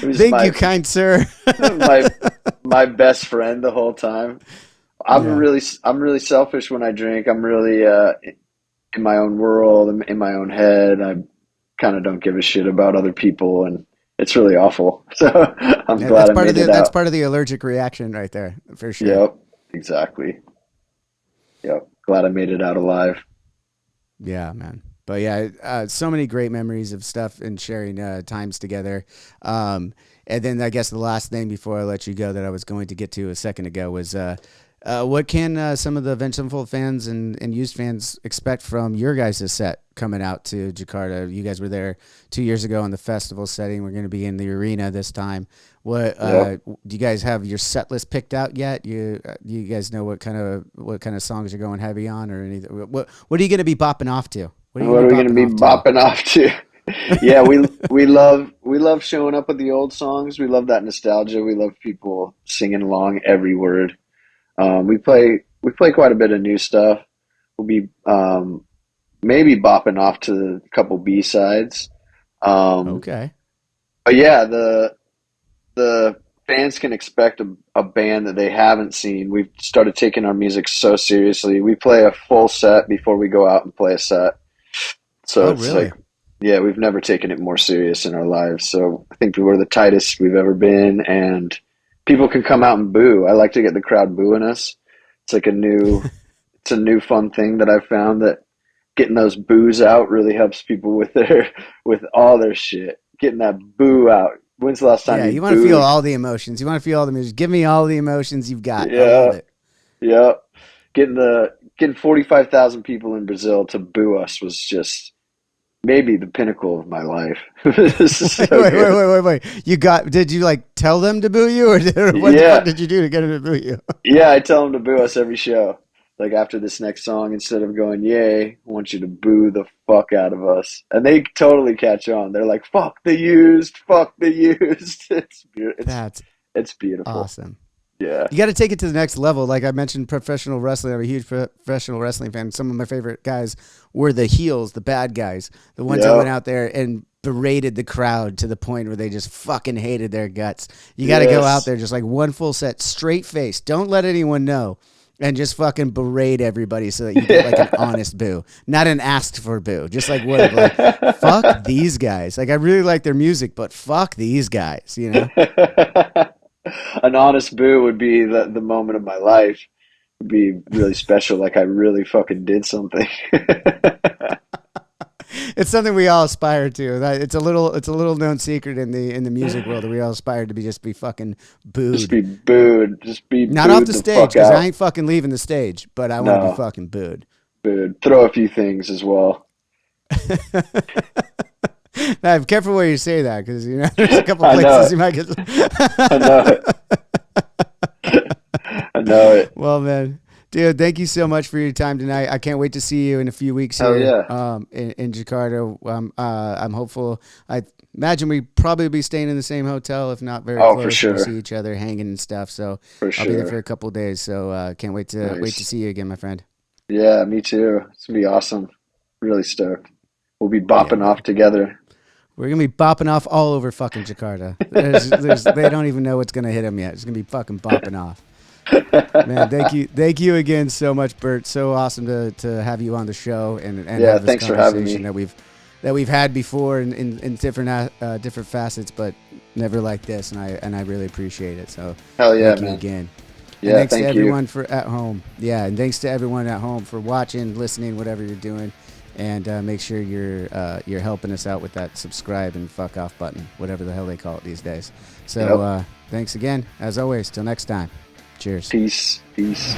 Speaker 2: Who's
Speaker 1: Thank you, kind sir.
Speaker 2: my my best friend the whole time.
Speaker 1: Yeah.
Speaker 2: I'm really selfish when I drink. I'm really in my own world, in my own head. I kind of don't give a shit about other people, and it's really awful. So I'm
Speaker 1: Yeah,
Speaker 2: glad
Speaker 1: that's
Speaker 2: I
Speaker 1: part of
Speaker 2: made
Speaker 1: the
Speaker 2: it
Speaker 1: that's
Speaker 2: out.
Speaker 1: part of the allergic reaction right there, for sure.
Speaker 2: Yep, exactly. Yep, glad I made it out alive.
Speaker 1: Yeah, man. But yeah, so many great memories of stuff and sharing times together. And then I guess the last thing before I let you go that I was going to get to a second ago was what can some of the Avenged Sevenfold fans and Used fans expect from your guys' set coming out to Jakarta? You guys were there 2 years ago in the festival setting. We're going to be in the arena this time. What
Speaker 2: Yep.
Speaker 1: do you guys have your set list picked out yet? You guys know what kind of songs you're going heavy on or anything? What are you going to be bopping off to? What are you
Speaker 2: What
Speaker 1: going
Speaker 2: are
Speaker 1: to
Speaker 2: we
Speaker 1: be
Speaker 2: gonna
Speaker 1: bopping
Speaker 2: be
Speaker 1: off to?
Speaker 2: bopping off to? Yeah, we love showing up with the old songs. We love that nostalgia. We love people singing along every word. We play quite a bit of new stuff. We'll be maybe bopping off to a couple B sides. Um,
Speaker 1: Okay.
Speaker 2: but yeah, the fans can expect a band that they haven't seen. We've started taking our music so seriously. We play a full set before we go out and play a set. So
Speaker 1: Oh,
Speaker 2: it's like,
Speaker 1: really?
Speaker 2: yeah, we've never taken it more serious in our lives. So I think we're the tightest we've ever been, and people can come out and boo. I like to get the crowd booing us. It's like it's a new fun thing that I've found that getting those boos out really helps people with with all their shit. Getting that boo out. When's the last time
Speaker 1: Yeah,
Speaker 2: you
Speaker 1: you want to feel
Speaker 2: booed?
Speaker 1: all the emotions. You want to feel all the music. Give me all the emotions you've got. I love
Speaker 2: Yeah,
Speaker 1: it.
Speaker 2: yeah. Getting 45,000 people in Brazil to boo us was just maybe the pinnacle of my life. This is
Speaker 1: Wait,
Speaker 2: so
Speaker 1: wait, wait,
Speaker 2: good.
Speaker 1: wait, wait, wait. Did you like tell them to boo you, or what the fuck
Speaker 2: Yeah,
Speaker 1: did you do to get them to boo you?
Speaker 2: yeah. I tell them to boo us every show. Like after this next song, instead of going "Yay," I want you to boo the fuck out of us, and they totally catch on. They're like "Fuck the used, fuck the used."
Speaker 1: That's
Speaker 2: It's beautiful.
Speaker 1: awesome.
Speaker 2: Yeah,
Speaker 1: You got to take it to the next level. Like I mentioned, professional wrestling. I'm a huge professional wrestling fan. Some of my favorite guys were the heels, the bad guys, the ones that
Speaker 2: yeah,
Speaker 1: went out there and berated the crowd to the point where they just fucking hated their guts. You got to go out
Speaker 2: yes.
Speaker 1: there just like one full set, straight face. Don't let anyone know. And just fucking berate everybody so that you get like an
Speaker 2: Yeah.
Speaker 1: honest boo, not an asked for boo. Just like what, like fuck these guys. Like I really like their music, but fuck these guys. You know.
Speaker 2: An honest boo would be the moment of my life. Would be really special. Like I really fucking did something.
Speaker 1: It's something we all aspire to. It's a little known secret in the music world that we all aspire to be fucking booed.
Speaker 2: Just be booed. Just be
Speaker 1: not
Speaker 2: booed
Speaker 1: off the stage,
Speaker 2: fuck
Speaker 1: because
Speaker 2: out.
Speaker 1: I ain't fucking leaving the stage, but I want to be
Speaker 2: No,
Speaker 1: fucking booed.
Speaker 2: booed. Throw a few things as well.
Speaker 1: Now, be careful where you say that, because there's a couple
Speaker 2: I know
Speaker 1: places
Speaker 2: it.
Speaker 1: you might get.
Speaker 2: I know it. I know it.
Speaker 1: Well, man, dude, thank you so much for your time tonight. I can't wait to see you in a few weeks
Speaker 2: Hell
Speaker 1: here,
Speaker 2: yeah.
Speaker 1: in Jakarta. I'm hopeful. I imagine we probably be staying in the same hotel, if not very
Speaker 2: Oh, for
Speaker 1: close. We'll see
Speaker 2: sure.
Speaker 1: each other hanging and stuff. So
Speaker 2: For
Speaker 1: I'll be there for
Speaker 2: sure.
Speaker 1: a couple of days. So can't wait to
Speaker 2: Nice.
Speaker 1: see you again, my friend.
Speaker 2: Yeah, me too. It's gonna be awesome. Really stoked. We'll be
Speaker 1: Yeah,
Speaker 2: bopping off
Speaker 1: man.
Speaker 2: together.
Speaker 1: We're gonna be bopping off all over fucking Jakarta. They don't even know what's gonna hit them yet. It's gonna be fucking bopping off. Man, thank you again so much, Bert. So awesome to have you on the show and
Speaker 2: Yeah,
Speaker 1: have this
Speaker 2: thanks for having
Speaker 1: conversation
Speaker 2: me.
Speaker 1: that we've had before in different facets, but never like this. And I really appreciate it. So
Speaker 2: Hell yeah,
Speaker 1: thank you
Speaker 2: man.
Speaker 1: again. And
Speaker 2: Yeah,
Speaker 1: thanks to
Speaker 2: thank you.
Speaker 1: everyone for at home. Yeah, and thanks to everyone at home for watching, listening, whatever you're doing. And make sure you're helping us out with that subscribe and fuck off button, whatever the hell they call it these days. So
Speaker 2: Yep.
Speaker 1: thanks again, as always. Till next time. Cheers.
Speaker 2: Peace. Peace.